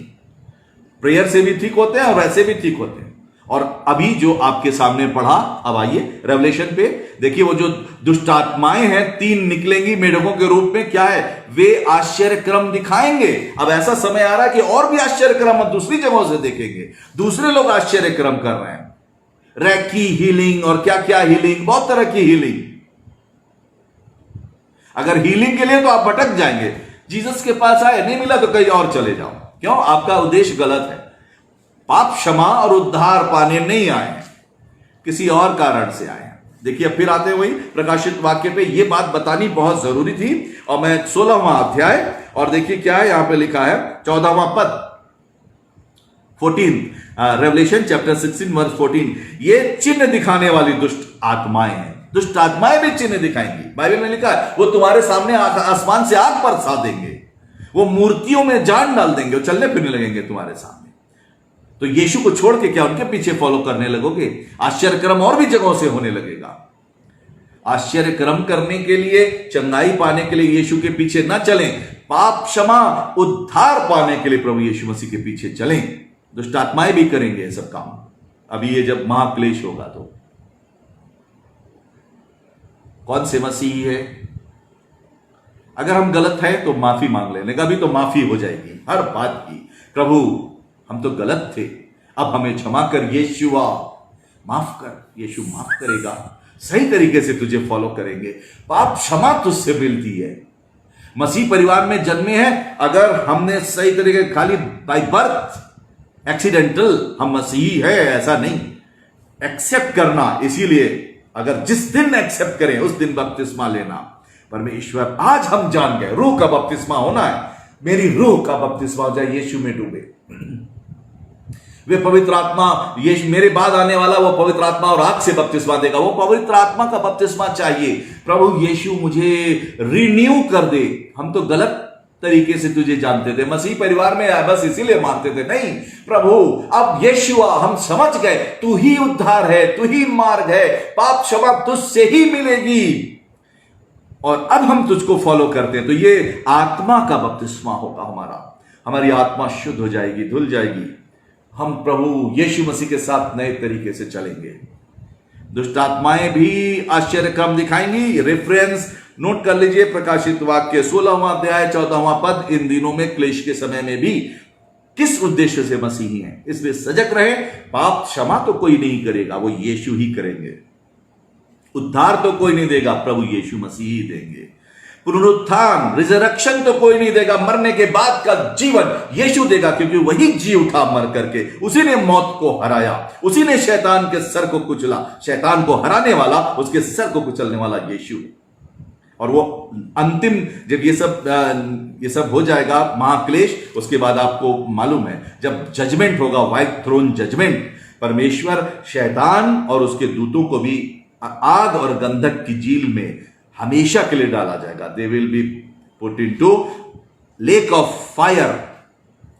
प्रेयर से भी ठीक होते हैं और वैसे भी ठीक होते हैं। और अभी जो आपके सामने पढ़ा, अब आइए रेवलेशन पे देखिए, वो जो दुष्टात्माएं हैं 3 निकलेंगी मेढकों के रूप में। क्या है? वे आश्चर्य क्रम दिखाएंगे। अब ऐसा समय आ रहा है कि और भी आश्चर्य क्रम दूसरी जगहों से देखेंगे। दूसरे लोग आश्चर्य क्रम कर रहे हैं, रैकी हीलिंग और क्या क्या हीलिंग, बहुत तरह की हीलिंग। अगर हीलिंग के लिए तो आप भटक जाएंगे। जीसस के पास आए, नहीं मिला तो कहीं और चले जाओ। क्यों? आपका उद्देश्य गलत है। पाप क्षमा और उद्धार पाने नहीं आए हैं, किसी और कारण से आए हैं। देखिए फिर आते हैं वही प्रकाशित वाक्य पे। ये बात बतानी बहुत जरूरी थी। और मैं 16वां अध्याय, और देखिए क्या है यहां पे लिखा है, 14वां पद, 14, रेवलेशन चैप्टर 16 वर्स 14। ये चिन्ह दिखाने वाली दुष्ट आत्माएं हैं। दुष्ट आत्माएं भी चिन्ह दिखाएंगी। बाइबल में लिखा है वो तुम्हारे सामने आसमान से आग बरसा देंगे, वो मूर्तियों में जान डाल देंगे और चलने फिरने लगेंगे तुम्हारे सामने। तो यीशु को छोड़ के क्या उनके पीछे फॉलो करने लगोगे? आश्चर्य क्रम और भी जगहों से होने लगेगा। आश्चर्य क्रम करने के लिए, चंगाई पाने के लिए यीशु के पीछे ना चलें। पाप क्षमा उद्धार पाने के लिए प्रभु यीशु मसीह के पीछे चलें। दुष्ट आत्माएं भी करेंगे ये सब काम। अभी ये जब महाक्लेश होगा तो कौन से मसीही है? अगर हम गलत हैं तो माफी मांग लेने का भी तो माफी हो जाएगी हर बात की। प्रभु हम तो गलत थे, अब हमें क्षमा कर यीशुआ, माफ कर। यीशु माफ करेगा, सही तरीके से तुझे फॉलो करेंगे, पाप क्षमा तुझसे मिलती है। मसीह परिवार में जन्मे हैं, अगर हमने सही तरीके, खाली बाय बर्थ एक्सीडेंटल हम मसीही है ऐसा नहीं, एक्सेप्ट करना। इसीलिए अगर जिस दिन एक्सेप्ट करें उस दिन बपतिस्मा लेना। परमेश्वर आज हम जान गए रूह का बपतिस्मा होना है, मेरी रूह का बपतिस्मा हो जाए, यीशु में डूबे। वे पवित्र आत्मा, ये मेरे बाद आने वाला वो पवित्र आत्मा और आग से बपतिस्मा देगा, वो पवित्र आत्मा का बपतिस्मा चाहिए। प्रभु यीशु मुझे रिन्यू कर दे। हम तो गलत तरीके से तुझे जानते थे, मसीह परिवार में बस इसीलिए मानते थे, नहीं प्रभु अब यीशुआ हम समझ गए तू ही उद्धार है, तू ही मार्ग है, पाप क्षमा तुझसे ही मिलेगी और अब हम तुझको फॉलो करते हैं। तो ये आत्मा का बपतिस्मा होगा हमारा, हमारी आत्मा शुद्ध हो जाएगी, धुल जाएगी, हम प्रभु यीशु मसीह के साथ नए तरीके से चलेंगे। दुष्ट आत्माएं भी आश्चर्य क्रम दिखाएंगी। रेफरेंस नोट कर लीजिए, प्रकाशित वाक्य 16वां अध्याय 14वां पद। इन दिनों में क्लेश के समय में भी किस उद्देश्य से मसीही हैं, इसलिए सजग रहे। पाप क्षमा तो कोई नहीं करेगा, वो यीशु ही करेंगे। उद्धार तो कोई नहीं देगा, प्रभु यीशु मसीह ही देंगे। पुनरुत्थान रिजरेक्शन तो कोई नहीं देगा, मरने के बाद का जीवन यीशु देगा, क्योंकि वही जी उठा मर करके, उसी ने मौत को हराया, उसी ने शैतान के सर को कुचला। शैतान को हराने वाला, उसके सर को कुचलने वाला यीशु। और वो अंतिम जब ये सब हो जाएगा महाक्लेश, उसके बाद आपको मालूम है जब जजमेंट होगा, व्हाइट थ्रोन जजमेंट, परमेश्वर शैतान और उसके दूतों को भी आग और गंधक की झील में हमेशा के लिए डाला जाएगा। They will be put into lake of fire,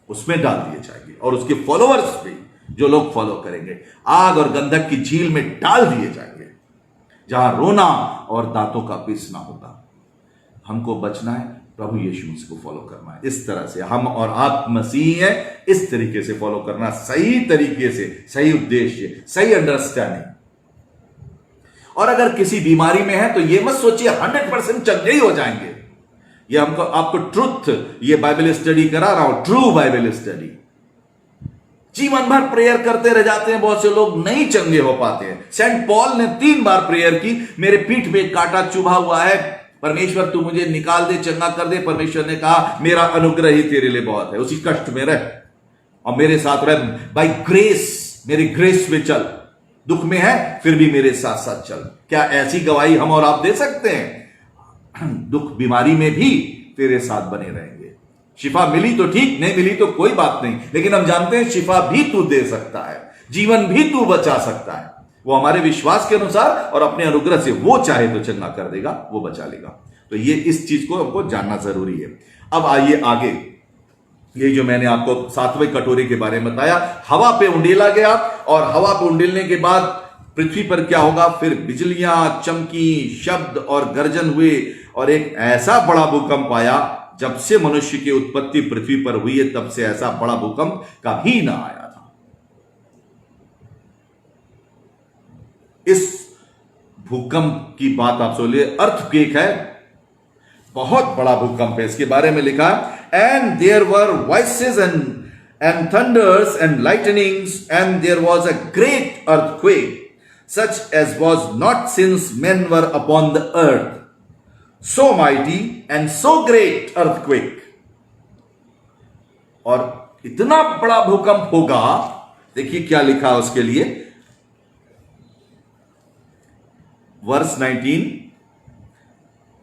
उसमें डाल दिए जाएंगे। और उसके फॉलोअर्स भी, जो लोग फॉलो करेंगे, आग और गंधक की झील में डाल दिए जाएंगे, जहां रोना और दांतों का पीसना होगा। हमको बचना है, प्रभु यीशु मसीह को फॉलो करना है। इस तरह से हम और आप मसीह हैं, इस तरीके से फॉलो करना, सही तरीके से, सही उद्देश्य, सही अंडरस्टैंडिंग। और अगर किसी बीमारी में है तो ये मत सोचिए 100% चंगे ही हो जाएंगे। ये हमको आपको ट्रुथ, ये बाइबल स्टडी करा रहा हूं, ट्रू बाइबल स्टडी। जीवन भर प्रेयर करते रह जाते हैं, बहुत से लोग नहीं चंगे हो पाते हैं। सेंट पॉल ने 3 बार प्रेयर की, मेरे पीठ में कांटा चुभा हुआ है, परमेश्वर तू मुझे निकाल दे, चंगा कर दे। परमेश्वर ने कहा मेरा अनुग्रह ही तेरे लिए बहुत है, उसी कष्ट में रह और मेरे साथ रह, बाय ग्रेस, मेरी ग्रेस में चल। दुख में है फिर भी मेरे साथ साथ चल। क्या ऐसी गवाही हम और आप दे सकते हैं? दुख बीमारी में भी तेरे साथ बने रहेंगे। शिफा मिली तो ठीक, नहीं मिली तो कोई बात नहीं, लेकिन हम जानते हैं शिफा भी तू दे सकता है, जीवन भी तू बचा सकता है। वो हमारे विश्वास के अनुसार और अपने अनुग्रह से, वो चाहे तो चंगा कर देगा, वो बचा लेगा। तो ये इस चीज को हमको जानना जरूरी है। अब आइए आगे, ये जो मैंने आपको 7वें कटोरे के बारे में बताया, हवा पे उंडेला गया और हवा पे उंडेलने के बाद पृथ्वी पर क्या होगा? फिर बिजलियां चमकी, शब्द और गर्जन हुए और एक ऐसा बड़ा भूकंप आया, जब से मनुष्य की उत्पत्ति पृथ्वी पर हुई है तब से ऐसा बड़ा भूकंप कभी ना आया था। इस भूकंप की बात आप सुनिए, अर्थक्वेक है, बहुत बड़ा भूकंप है। इसके बारे में लिखा, and there were voices and thunders and lightnings and there was a great earthquake such as was not since men were upon the earth, so mighty and so great earthquake. और इतना बड़ा भूकंप होगा, देखिए क्या लिखा उसके लिए, वर्स 19,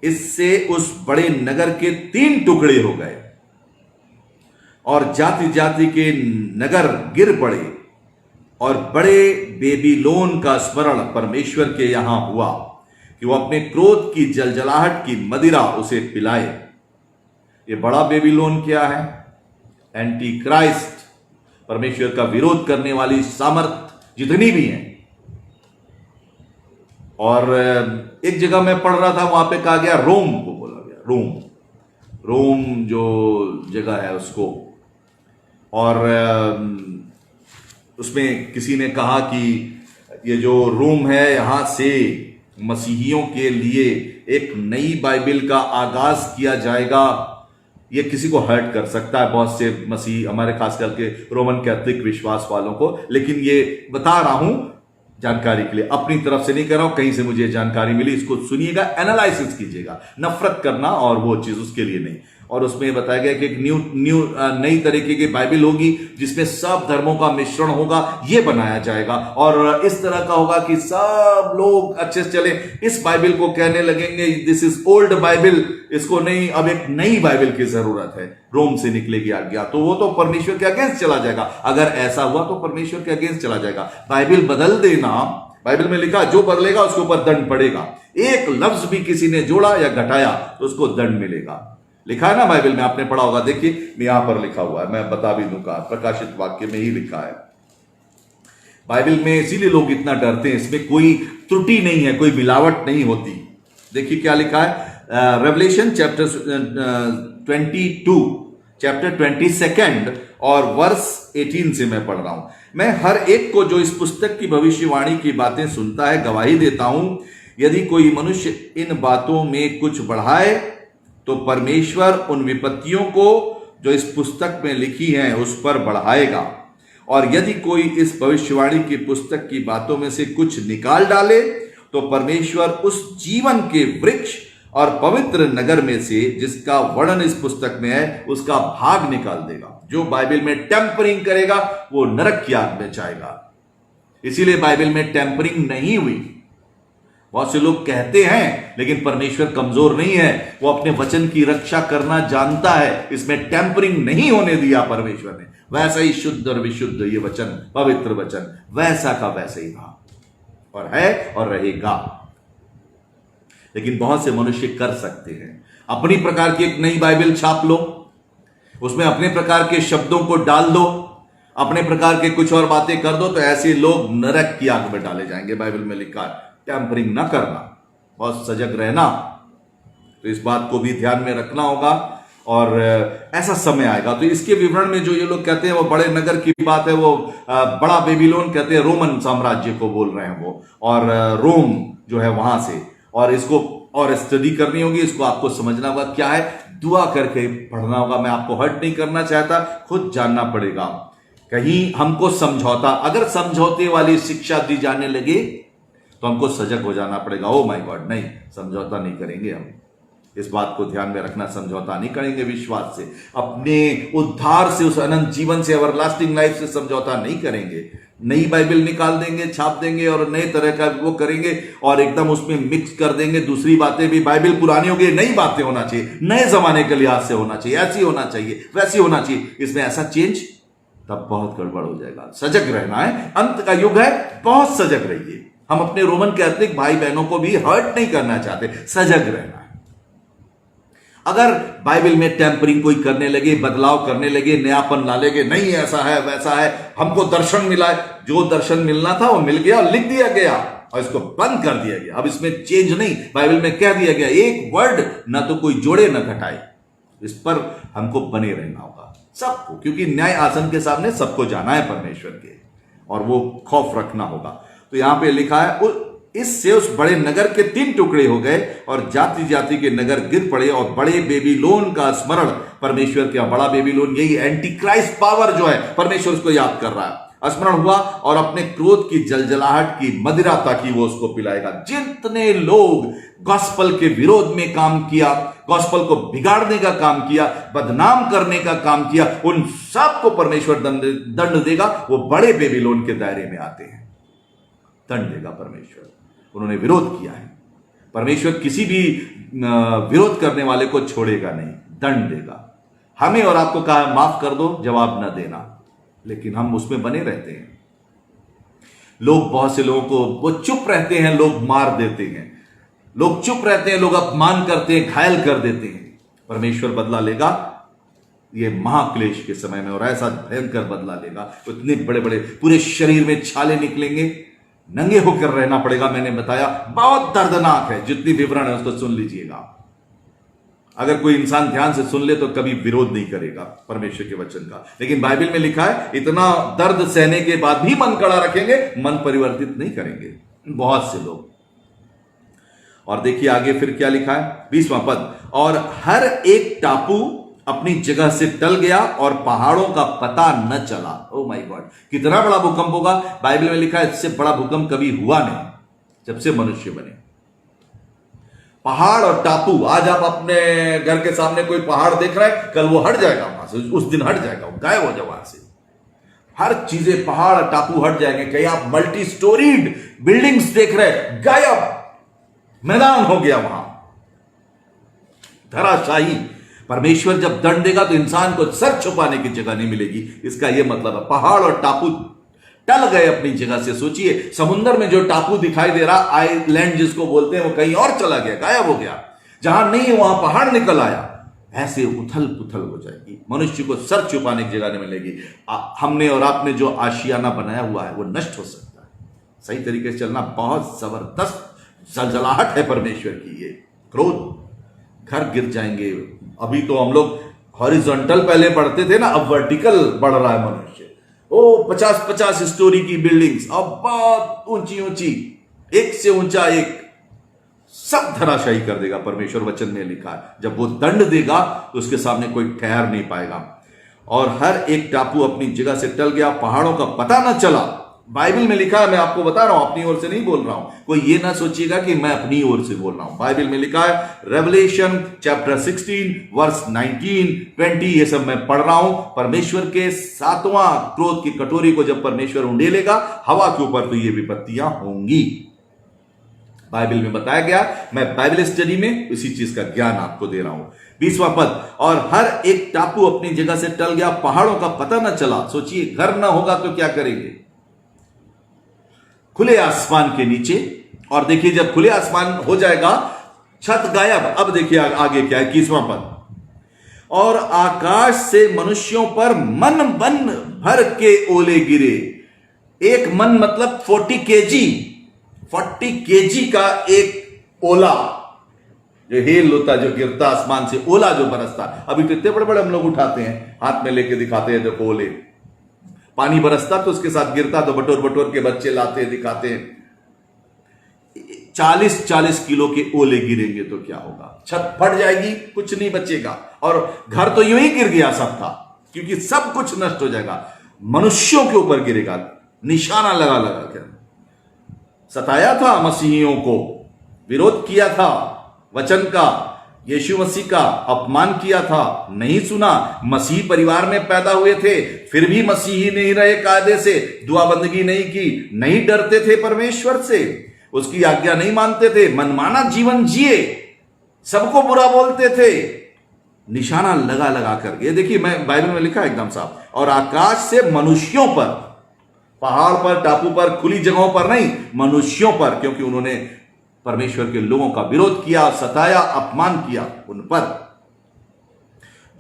इससे उस बड़े नगर के 3 टुकड़े हो गए और जाति जाति के नगर गिर पड़े और बड़े बेबीलोन का स्मरण परमेश्वर के यहां हुआ कि वो अपने क्रोध की जलजलाहट की मदिरा उसे पिलाए। ये बड़ा बेबीलोन क्या है? एंटी क्राइस्ट, परमेश्वर का विरोध करने वाली सामर्थ जितनी भी हैं। और एक जगह मैं पढ़ रहा था, वहां पे कहा गया रोम को बोला गया, रोम जो जगह है उसको। और उसमें किसी ने कहा कि ये जो रोम है, यहां से मसीहियों के लिए एक नई बाइबल का आगाज किया जाएगा, ये किसी को हर्ट कर सकता है, बहुत से मसीह हमारे खास करके रोमन कैथोलिक विश्वास वालों को। लेकिन ये बता रहा हूं जानकारी के लिए, अपनी तरफ से नहीं कर रहा हूं, कहीं से मुझे जानकारी मिली, इसको सुनिएगा, एनालिसिस कीजिएगा। नफरत करना और वो चीज उसके लिए नहीं। और उसमें बताया गया कि एक नई तरीके की बाइबल होगी जिसमें सब धर्मों का मिश्रण होगा, ये बनाया जाएगा और इस तरह का होगा कि सब लोग अच्छे से चले। इस बाइबल को कहने लगेंगे दिस इज ओल्ड बाइबल, इसको नहीं, अब एक नई बाइबल की जरूरत है, रोम से निकलेगी आज्ञा। तो वो तो परमेश्वर के अगेंस्ट चला जाएगा। अगर ऐसा हुआ तो परमेश्वर के अगेंस्ट चला जाएगा। बाइबल बदल देना, बाइबल में लिखा जो बदलेगा उसके ऊपर दंड पड़ेगा। एक लफ्ज भी किसी ने जोड़ा या घटाया तो उसको दंड मिलेगा। लिखा है ना बाइबल में, आपने पढ़ा होगा, देखिए यहां पर लिखा हुआ है, मैं बता भी दूंगा, प्रकाशित वाक्य में ही लिखा है बाइबल में। इसीलिए लोग इतना डरते हैं, इसमें कोई त्रुटि नहीं है, कोई मिलावट नहीं होती। देखिए क्या लिखा है, रेवलेशन चैप्टर 22 चैप्टर 22 और वर्स 18 से मैं पढ़ रहा हूं। मैं हर एक को जो इस पुस्तक की भविष्यवाणी की बातें सुनता है गवाही देता हूं, यदि कोई मनुष्य इन बातों में कुछ बढ़ाए तो परमेश्वर उन विपत्तियों को जो इस पुस्तक में लिखी हैं उस पर बढ़ाएगा, और यदि कोई इस भविष्यवाणी की पुस्तक की बातों में से कुछ निकाल डाले तो परमेश्वर उस जीवन के वृक्ष और पवित्र नगर में से जिसका वर्णन इस पुस्तक में है उसका भाग निकाल देगा। जो बाइबल में टेम्परिंग करेगा वो नरक की आग में जाएगा। इसीलिए बाइबल में टेम्परिंग नहीं हुई। बहुत से लोग कहते हैं लेकिन परमेश्वर कमजोर नहीं है, वो अपने वचन की रक्षा करना जानता है। इसमें टेम्परिंग नहीं होने दिया परमेश्वर ने। वैसा ही शुद्ध और विशुद्ध ये वचन, पवित्र वचन, वैसा का वैसे ही रहा और है और रहेगा। लेकिन बहुत से मनुष्य कर सकते हैं, अपनी प्रकार की एक नई बाइबल छाप लो, उसमें अपने प्रकार के शब्दों को डाल दो, अपने प्रकार के कुछ और बातें कर दो, तो ऐसे लोग नरक की आग में डाले जाएंगे। बाइबल में लिखा है टेम्परिंग ना करना, बहुत सजग रहना। तो इस बात को भी ध्यान में रखना होगा और ऐसा समय आएगा। तो इसके विवरण में जो ये लोग कहते हैं वो बड़े नगर की बात है, वो बड़ा बेबीलोन कहते हैं, रोमन साम्राज्य को बोल रहे हैं वो, और रोम जो है वहां से। और इसको और स्टडी करनी होगी, इसको आपको समझना होगा क्या है, दुआ करके पढ़ना होगा। मैं आपको हर्ट नहीं करना चाहता, खुद जानना पड़ेगा। कहीं हमको समझौता, अगर समझौते वाली शिक्षा दी जाने लगे तो हमको सजग हो जाना पड़ेगा। ओ माय गॉड, नहीं, समझौता नहीं करेंगे हम। इस बात को ध्यान में रखना, समझौता नहीं करेंगे विश्वास से, अपने उद्धार से, उस अनंत जीवन से, एवरलास्टिंग लाइफ से समझौता नहीं करेंगे। नई बाइबल निकाल देंगे, छाप देंगे और नए तरह का वो करेंगे और एकदम उसमें मिक्स कर देंगे दूसरी बातें भी। बाइबल पुरानी होगी, नई बातें होना चाहिए, नए जमाने के लिहाज से होना चाहिए, ऐसी होना चाहिए, वैसी होना चाहिए। इसमें ऐसा चेंज तब बहुत गड़बड़ हो जाएगा। सजग रहना है, अंत का युग है, बहुत सजग रहिए। हम अपने रोमन कैथोलिक भाई बहनों को भी हर्ट नहीं करना चाहते, सजग रहना है। अगर बाइबल में टेम्परिंग कोई करने लगे, बदलाव करने लगे, नयापन ला लेंगे, नहीं ऐसा है वैसा है, हमको दर्शन मिला है, जो दर्शन मिलना था वो मिल गया और लिख दिया गया और इसको बंद कर दिया गया। अब इसमें चेंज नहीं, बाइबल में कह दिया गया, एक वर्ड ना तो कोई जोड़े ना घटाए। इस पर हमको बने रहना होगा सबको, क्योंकि न्याय आसन के सामने सबको जाना है परमेश्वर के, और वो खौफ रखना होगा। तो यहां पे लिखा है इससे उस बड़े नगर के 3 टुकड़े हो गए और जाति जाति के नगर गिर पड़े और बड़े बेबीलोन का स्मरण, परमेश्वर का बड़ा बेबीलोन, यही एंटी क्राइस्ट पावर जो है, परमेश्वर उसको याद कर रहा है, स्मरण हुआ और अपने क्रोध की जलजलाहट की मदिरा ताकि वो उसको पिलाएगा। जितने लोग गॉस्पल के विरोध में काम किया, गॉस्पल को बिगाड़ने का काम किया, बदनाम करने का काम किया, उन सबको परमेश्वर दंड देगा। वो बड़े बेबीलोन के दायरे में आते हैं, दंड देगा परमेश्वर। उन्होंने विरोध किया है, परमेश्वर किसी भी विरोध करने वाले को छोड़ेगा नहीं, दंड देगा। हमें और आपको कहा माफ कर दो, जवाब न देना, लेकिन हम उसमें बने रहते हैं। लोग, बहुत से लोगों को वो चुप रहते हैं, लोग मार देते हैं, लोग चुप रहते हैं, लोग अपमान करते हैं, घायल कर देते हैं। परमेश्वर बदला लेगा ये महाक्लेश के समय में, और ऐसा भयंकर बदला लेगा, इतने बड़े बड़े पूरे शरीर में छाले निकलेंगे, नंगे होकर रहना पड़ेगा। मैंने बताया बहुत दर्दनाक है, जितनी विवरण है उसको सुन लीजिएगा। अगर कोई इंसान ध्यान से सुन ले तो कभी विरोध नहीं करेगा परमेश्वर के वचन का। लेकिन बाइबल में लिखा है इतना दर्द सहने के बाद भी मन कड़ा रखेंगे, मन परिवर्तित नहीं करेंगे बहुत से लोग। और देखिए आगे फिर क्या लिखा है, 20वां पद, और हर एक टापू अपनी जगह से टल गया और पहाड़ों का पता न चला। ओ माय गॉड, कितना बड़ा भूकंप होगा। बाइबल में लिखा है इससे बड़ा भूकंप कभी हुआ नहीं जब से मनुष्य बने। पहाड़ और टापू, आज आप अपने घर के सामने कोई पहाड़ देख रहे हैं, कल वो हट जाएगा वहां से, उस दिन हट जाएगा, गायब हो जाए वहां से। हर चीजें, पहाड़ और टापू हट जाएंगे। कहीं आप मल्टी स्टोरीड बिल्डिंग्स देख रहे हैं, गायब, मैदान हो गया वहां, धराशायी। परमेश्वर जब दंड देगा तो इंसान को सर छुपाने की जगह नहीं मिलेगी। इसका यह मतलब है पहाड़ और टापू टल गए अपनी जगह से। सोचिए, समुद्र में जो टापू दिखाई दे रहा, आइलैंड जिसको बोलते हैं, वो कहीं और चला गया, गायब हो गया। जहां नहीं वहां पहाड़ निकल आया। ऐसे उथल पुथल हो जाएगी, मनुष्य को सर छुपाने की जगह नहीं मिलेगी। हमने और आपने जो आशियाना बनाया हुआ है वो नष्ट हो सकता है। सही तरीके से चलना, बहुत जबरदस्त जलजलाहट है परमेश्वर की। ये क्रोध, घर गिर जाएंगे। अभी तो हम लोग हॉरिजॉन्टल पहले बढ़ते थे ना, अब वर्टिकल बढ़ रहा है मनुष्य। ओ 50-50 स्टोरी की बिल्डिंग्स, अब बहुत ऊंची ऊंची, एक से ऊंचा एक, सब धराशायी कर देगा। परमेश्वर वचन में लिखा है जब वो दंड देगा तो उसके सामने कोई ठहर नहीं पाएगा। और हर एक टापू अपनी जगह से टल गया, पहाड़ों का पता न चला। बाइबल में लिखा है, मैं आपको बता रहा हूं, अपनी ओर से नहीं बोल रहा हूं। कोई ये ना सोचिएगा कि मैं अपनी ओर से बोल रहा हूं। बाइबल में लिखा है, रेवलेशन चैप्टर 16 वर्स 19, 20, ये सब मैं पढ़ रहा हूं। परमेश्वर के 7वां क्रोध की कटोरी को जब परमेश्वर उंडेलेगा हवा के ऊपर, तो ये विपत्तियां होंगी। बाइबल में बताया गया, मैं बाइबल स्टडी में इसी चीज का ज्ञान आपको दे रहा हूं। 20वां पद, और हर एक टापू अपनी जगह से टल गया, पहाड़ों का पता न चला। सोचिए, घर ना होगा तो क्या करेंगे? खुले आसमान के नीचे। और देखिए जब खुले आसमान हो जाएगा, छत गायब। अब देखिए आगे क्या है, 21वां पद, और आकाश से मनुष्यों पर मन भर के ओले गिरे। एक मन मतलब 40 केजी, 40 केजी का एक ओला, जो हेल होता, जो गिरता आसमान से, ओला जो बरसता। अभी तो इतने बड़े बड़े हम लोग उठाते हैं, हाथ में लेके दिखाते हैं, देखो ओले। पानी बरसता तो उसके साथ गिरता, तो बटोर बटोर के बच्चे लाते दिखाते हैं। 40-40 किलो के ओले गिरेंगे तो क्या होगा? छत फट जाएगी, कुछ नहीं बचेगा। और घर तो यूं ही गिर गया सब था, क्योंकि सब कुछ नष्ट हो जाएगा। मनुष्यों के ऊपर गिरेगा, निशाना लगा लगा कर सताया था, मसीहियों को विरोध किया था, वचन का, यीशु मसीह का अपमान किया था, नहीं सुना। मसीह परिवार में पैदा हुए थे, फिर भी मसीही नहीं रहे, कायदे से दुआ बंदगी नहीं की, नहीं डरते थे परमेश्वर से, उसकी आज्ञा नहीं मानते थे, मनमाना जीवन जिए, सबको बुरा बोलते थे, निशाना लगा लगा कर। ये देखिए, मैं बाइबल में लिखा है एकदम साफ, और आकाश से मनुष्यों पर, पहाड़ पर, टापू पर, खुली जगहों पर नहीं, मनुष्यों पर, क्योंकि उन्होंने परमेश्वर के लोगों का विरोध किया, सताया, अपमान किया। उन पर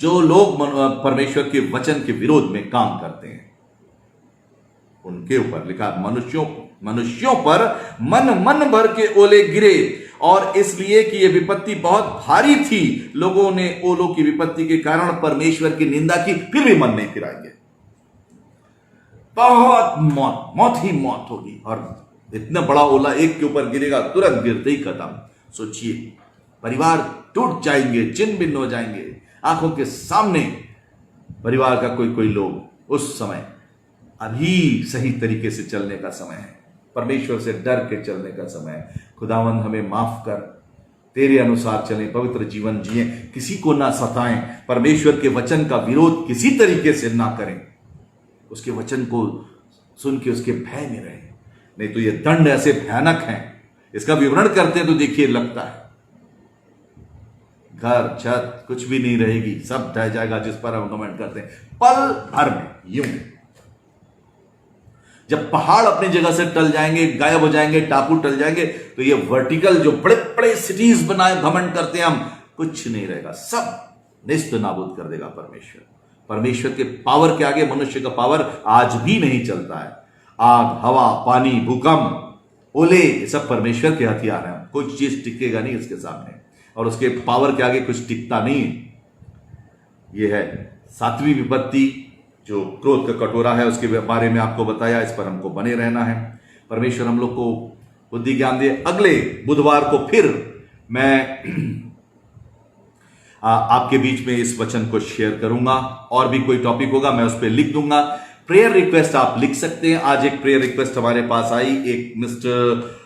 जो लोग परमेश्वर के वचन के विरोध में काम करते हैं, उनके ऊपर लिखा, मनुष्यों पर मन भर के ओले गिरे। और इसलिए कि यह विपत्ति बहुत भारी थी, लोगों ने ओलों की विपत्ति के कारण परमेश्वर की निंदा की, फिर भी मन नहीं फिराएंगे। बहुत मौत ही मौत होगी। और इतना बड़ा ओला एक के ऊपर गिरेगा, तुरंत गिरते ही खत्म। सोचिए, परिवार टूट जाएंगे, चिन्ह भिन्न हो जाएंगे, आंखों के सामने परिवार का कोई कोई लोग। उस समय अभी सही तरीके से चलने का समय है, परमेश्वर से डर के चलने का समय है। खुदावंद हमें माफ कर, तेरे अनुसार चलें, पवित्र जीवन जिए, किसी को ना सताएं, परमेश्वर के वचन का विरोध किसी तरीके से ना करें, उसके वचन को सुन के उसके भय में रहें। नहीं तो ये दंड ऐसे भयानक हैं, इसका विवरण करते हैं तो देखिए लगता है घर छत कुछ भी नहीं रहेगी, सब ढह जाएगा जिस पर हम कमेंट करते हैं, पल भर में यूं। जब पहाड़ अपनी जगह से टल जाएंगे, गायब हो जाएंगे, टापू टल जाएंगे, तो ये वर्टिकल जो बड़े बड़े सिटीज बनाए घमंड करते हैं हम, कुछ नहीं रहेगा, सब निस्त नाबूद कर देगा परमेश्वर। परमेश्वर के पावर के आगे मनुष्य का पावर आज भी नहीं चलता है। आग, हवा, पानी, भूकंप, ओले, ये सब परमेश्वर के हथियार हैं। कोई चीज टिकेगा नहीं इसके सामने, और उसके पावर के आगे कुछ टिकता नहीं। ये है 7वीं विपत्ति, जो क्रोध का कटोरा है, उसके बारे में आपको बताया। इस पर हमको बने रहना है। परमेश्वर हम लोग को बुद्धि ज्ञान दे। अगले बुधवार को फिर मैं आपके बीच में इस वचन को शेयर करूंगा, और भी कोई टॉपिक होगा मैं उस पर लिख दूंगा। प्रेयर रिक्वेस्ट आप लिख सकते हैं। आज एक प्रेयर रिक्वेस्ट हमारे पास आई, एक मिस्टर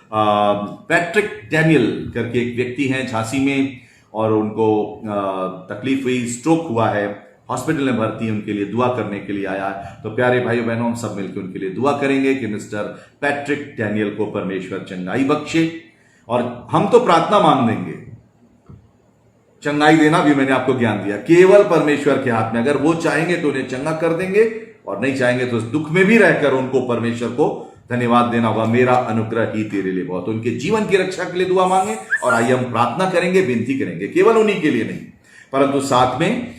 पैट्रिक डैनियल करके एक व्यक्ति हैं झांसी में, और उनको तकलीफ हुई, स्ट्रोक हुआ है, हॉस्पिटल में भर्ती है, उनके लिए दुआ करने के लिए आया है। तो प्यारे भाइयों बहनों, हम सब मिलकर उनके लिए दुआ करेंगे कि मिस्टर पैट्रिक डैनियल को परमेश्वर चंगाई बख्शे। और हम तो प्रार्थना मांग देंगे, चंगाई देना भी मैंने आपको ज्ञान दिया, केवल परमेश्वर के हाथ में। अगर वो चाहेंगे तो उन्हें चंगा कर देंगे, और नहीं चाहेंगे तो उस दुख में भी रहकर उनको परमेश्वर को धन्यवाद देना होगा। मेरा अनुग्रह ही तेरे लिए बहुत। उनके जीवन की रक्षा के लिए दुआ मांगे, और आइए हम प्रार्थना करेंगे, विनती करेंगे, केवल उन्हीं के लिए नहीं परंतु साथ में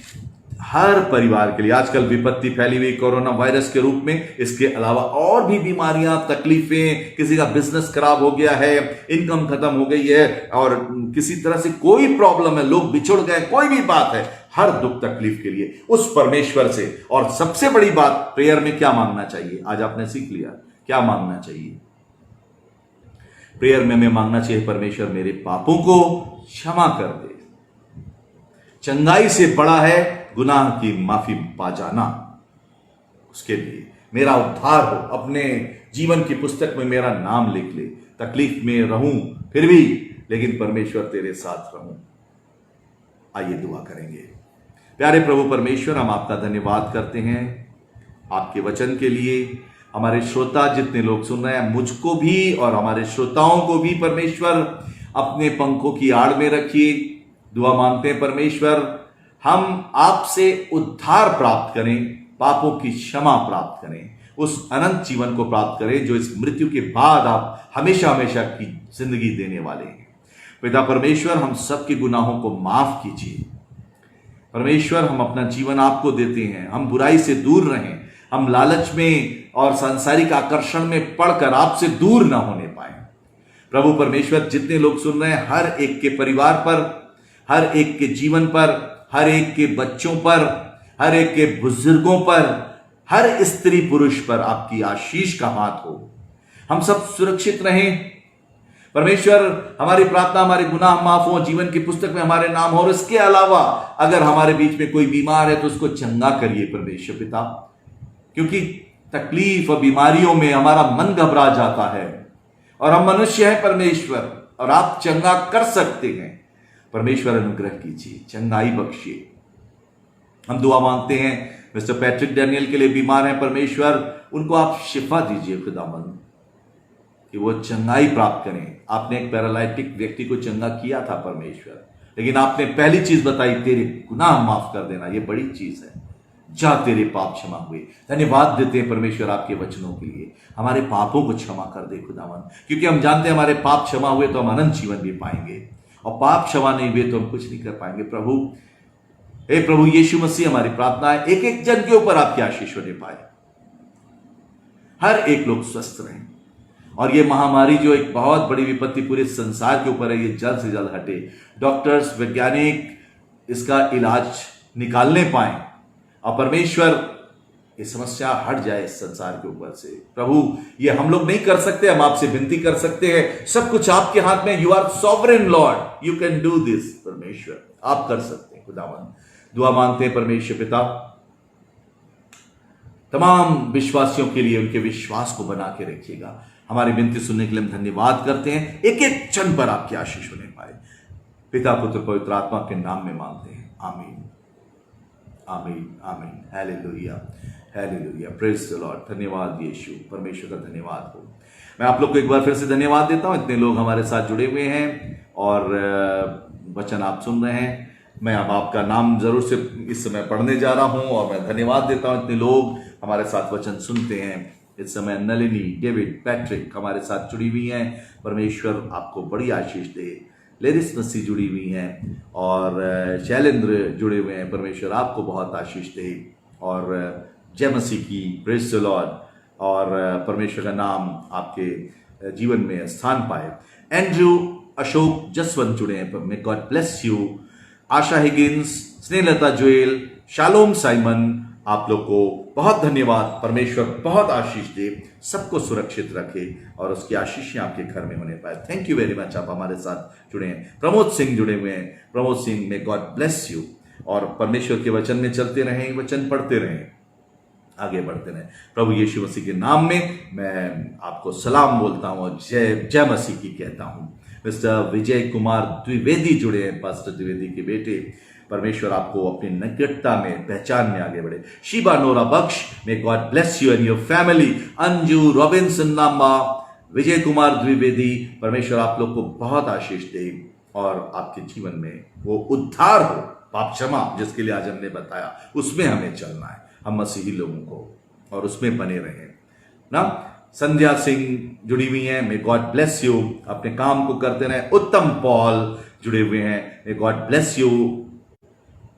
हर परिवार के लिए। आजकल विपत्ति फैली हुई कोरोना वायरस के रूप में, इसके अलावा और भी बीमारियां, तकलीफें, किसी का बिजनेस खराब हो गया है, इनकम खत्म हो गई है, और किसी तरह से कोई प्रॉब्लम है, लोग बिछुड़ गए, कोई भी बात है, हर दुख तकलीफ के लिए उस परमेश्वर से। और सबसे बड़ी बात, प्रेयर में क्या मांगना चाहिए, आज आपने सीख लिया क्या मांगना चाहिए। प्रेयर में हमें मांगना चाहिए, परमेश्वर मेरे पापों को क्षमा कर दे। चंगाई से बड़ा है गुनाह की माफी पा जाना। उसके लिए मेरा उद्धार हो, अपने जीवन की पुस्तक में मेरा नाम लिख ले। तकलीफ में रहूं फिर भी, लेकिन परमेश्वर तेरे साथ रहूं। आइए दुआ करेंगे। प्यारे प्रभु परमेश्वर, हम आपका धन्यवाद करते हैं आपके वचन के लिए। हमारे श्रोता जितने लोग सुन रहे हैं, मुझको भी और हमारे श्रोताओं को भी परमेश्वर अपने पंखों की आड़ में रखिए। दुआ मांगते हैं परमेश्वर, हम आपसे उद्धार प्राप्त करें, पापों की क्षमा प्राप्त करें, उस अनंत जीवन को प्राप्त करें जो इस मृत्यु के बाद आप हमेशा हमेशा की जिंदगी देने वाले हैं। पिता परमेश्वर, हम सबके गुनाहों को माफ कीजिए। परमेश्वर, हम अपना जीवन आपको देते हैं। हम बुराई से दूर रहें, हम लालच में और सांसारिक आकर्षण में पड़कर आपसे दूर ना होने पाए। प्रभु परमेश्वर, जितने लोग सुन रहे हैं, हर एक के परिवार पर, हर एक के जीवन पर, हर एक के बच्चों पर, हर एक के बुजुर्गों पर, हर स्त्री पुरुष पर आपकी आशीष का हाथ हो। हम सब सुरक्षित रहें परमेश्वर। हमारी प्रार्थना, हमारे गुनाह माफ हो, जीवन की पुस्तक में हमारे नाम हो। और इसके अलावा अगर हमारे बीच में कोई बीमार है तो उसको चंगा करिए परमेश्वर पिता, क्योंकि तकलीफ और बीमारियों में हमारा मन घबरा जाता है, और हम मनुष्य हैं परमेश्वर, और आप चंगा कर सकते हैं। परमेश्वर अनुग्रह कीजिए, चंगाई बख्शिए। हम दुआ मांगते हैं मिस्टर पैट्रिक डैनियल के लिए, बीमार हैं परमेश्वर, उनको आप शिफा दीजिए खुदावंद, कि वो चंगाई प्राप्त करें। आपने एक पैरालाइटिक व्यक्ति को चंगा किया था परमेश्वर, लेकिन आपने पहली चीज बताई, तेरे गुनाह माफ कर देना। ये बड़ी चीज है। जा तेरे पाप क्षमा हुए। धन्यवाद देते हैं परमेश्वर आपके वचनों के लिए। हमारे पापों को क्षमा कर दे खुदावंद, क्योंकि हम जानते हैं हमारे पाप क्षमा हुए तो हम अनंत जीवन भी पाएंगे, और पाप क्षमा नहीं हुए तो हम कुछ नहीं कर पाएंगे। प्रभु, हे प्रभु यीशु मसीह, हमारी प्रार्थना है एक एक जन के ऊपर आपकी आशीष होने पाए, हर एक लोग स्वस्थ रहें, और ये महामारी जो एक बहुत बड़ी विपत्ति पूरे संसार के ऊपर है, ये जल्द से जल्द हटे। डॉक्टर्स, वैज्ञानिक इसका इलाज निकालने पाए, और परमेश्वर ये समस्या हट जाए इस संसार के ऊपर से। प्रभु, ये हम लोग नहीं कर सकते, हम आपसे विनती कर सकते हैं। सब कुछ आपके हाथ में। You are sovereign Lord, you can do this. परमेश्वर, आप कर सकते हैं खुदावंद। दुआ मांगते हैं परमेश्वर पिता, तमाम विश्वासियों के लिए उनके विश्वास को बना के रखिएगा। हमारी विनती सुनने के लिए हम धन्यवाद करते हैं। एक एक क्षण पर आपकी आशीष होने पाए। पिता, पुत्र, पवित्र आत्मा के नाम में मांगते हैं, आमीन, आमीन, आमीन। Hallelujah, hallelujah, praise the Lord. धन्यवाद यीशु, परमेश्वर का धन्यवाद हो। मैं आप लोग को एक बार फिर से धन्यवाद देता हूं, इतने लोग हमारे साथ जुड़े हुए हैं और वचन आप सुन रहे हैं। मैं अब आपका नाम जरूर से इस समय पढ़ने जा रहा हूं, और मैं धन्यवाद देता हूं इतने लोग हमारे साथ वचन सुनते हैं। इस समय नलिनी, डेविड, पैट्रिक हमारे साथ जुड़ी हुई हैं। परमेश्वर आपको बड़ी आशीष दे। लेरिस मसीह जुड़ी हुई हैं, और शैलेंद्र जुड़े हुए हैं। परमेश्वर आपको बहुत आशीष दे, और जय मसीह की, प्रेज द लॉर्ड, और परमेश्वर का नाम आपके जीवन में स्थान पाए। एंड्रू, अशोक, जसवंत जुड़े हैं। May God bless you. Asha Higgins, Snehlata Joel, Shalom Simon, आप लोग को बहुत धन्यवाद। परमेश्वर बहुत आशीष दे, सबको सुरक्षित रखे और उसकी आशीषें आपके घर में होने पाए। थैंक यू वेरी मच, आप हमारे साथ जुड़े हैं। प्रमोद सिंह जुड़े हुए हैं। प्रमोद सिंह, मे गॉड ब्लेस यू। और परमेश्वर के वचन में चलते रहें, वचन पढ़ते रहें, आगे बढ़ते रहें। प्रभु यीशु मसीह के नाम में मैं आपको सलाम बोलता हूँ और जय जय मसीह की कहता हूँ। मिस्टर विजय कुमार द्विवेदी जुड़े हैं, पास्टर द्विवेदी के बेटे। परमेश्वर आपको अपनी निकटता में, पहचान में आगे बढ़े। Shiba Nora Bakhsh, may God bless you and your family. Anju Robinson नामा, विजय कुमार द्विवेदी, परमेश्वर आप लोग को बहुत आशीष दे और आपके जीवन में वो उद्धार हो, पाप क्षमा जिसके लिए आज हमने बताया, उसमें हमें चलना है, हम मसीही लोगों को, और उसमें बने रहें ना। संध्या सिंह जुड़ी हुई हैं, मे गॉड ब्लेस यू, अपने काम को करते रहें। उत्तम पॉल जुड़े हुए हैं, मे गॉड ब्लेस यू।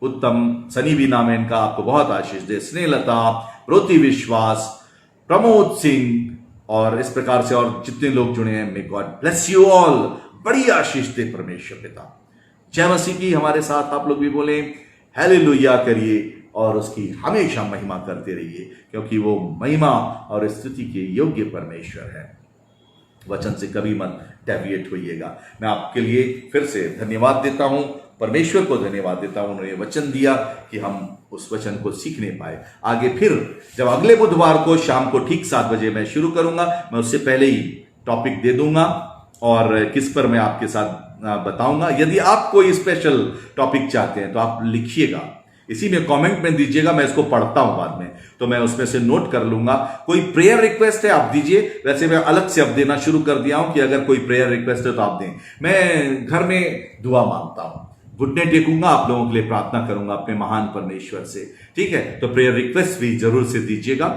उत्तम सनी भी नाम है इनका, आपको बहुत आशीष दे। स्नेहलता, प्रोति विश्वास, प्रमोद सिंह और इस प्रकार से और जितने लोग जुड़े हैं, may God bless you all. बड़ी आशीष दे परमेश्वर पिता। जय मसीह की। हमारे साथ आप लोग भी बोले हालेलुया करिए और उसकी हमेशा महिमा करते रहिए, क्योंकि वो महिमा और स्तुति के योग्य परमेश्वर है। वचन से कभी मत डेविएट होइएगा। मैं आपके लिए फिर से धन्यवाद देता हूं, परमेश्वर को धन्यवाद देता हूं, उन्होंने वचन दिया कि हम उस वचन को सीखने पाए। आगे फिर जब अगले बुधवार को शाम को ठीक 7 बजे मैं शुरू करूंगा, मैं उससे पहले ही टॉपिक दे दूंगा और किस पर मैं आपके साथ बताऊंगा। यदि आप कोई स्पेशल टॉपिक चाहते हैं तो आप लिखिएगा, इसी में कमेंट में दीजिएगा, मैं इसको पढ़ता हूं बाद में, तो मैं उसमें से नोट कर लूंगा। कोई प्रेयर रिक्वेस्ट है आप दीजिए, वैसे मैं अलग से अब देना शुरू कर दिया हूं कि अगर कोई प्रेयर रिक्वेस्ट है तो आप दें। मैं घर में दुआ मांगता हूं, घुटने टेकूंगा, आप लोगों के लिए प्रार्थना करूंगा अपने महान परमेश्वर से, ठीक है। तो प्रेयर रिक्वेस्ट भी जरूर से दीजिएगा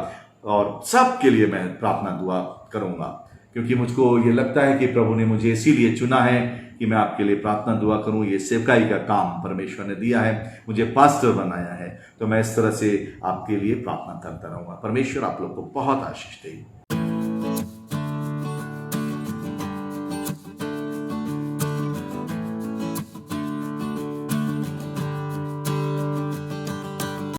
और सबके लिए मैं प्रार्थना दुआ करूंगा, क्योंकि मुझको ये लगता है कि प्रभु ने मुझे इसीलिए चुना है कि मैं आपके लिए प्रार्थना दुआ करूं। ये सेवकाई का काम परमेश्वर ने दिया है, मुझे पास्टर बनाया है, तो मैं इस तरह से आपके लिए प्रार्थना करता रहूंगा। परमेश्वर आप लोग को बहुत आशीष दे।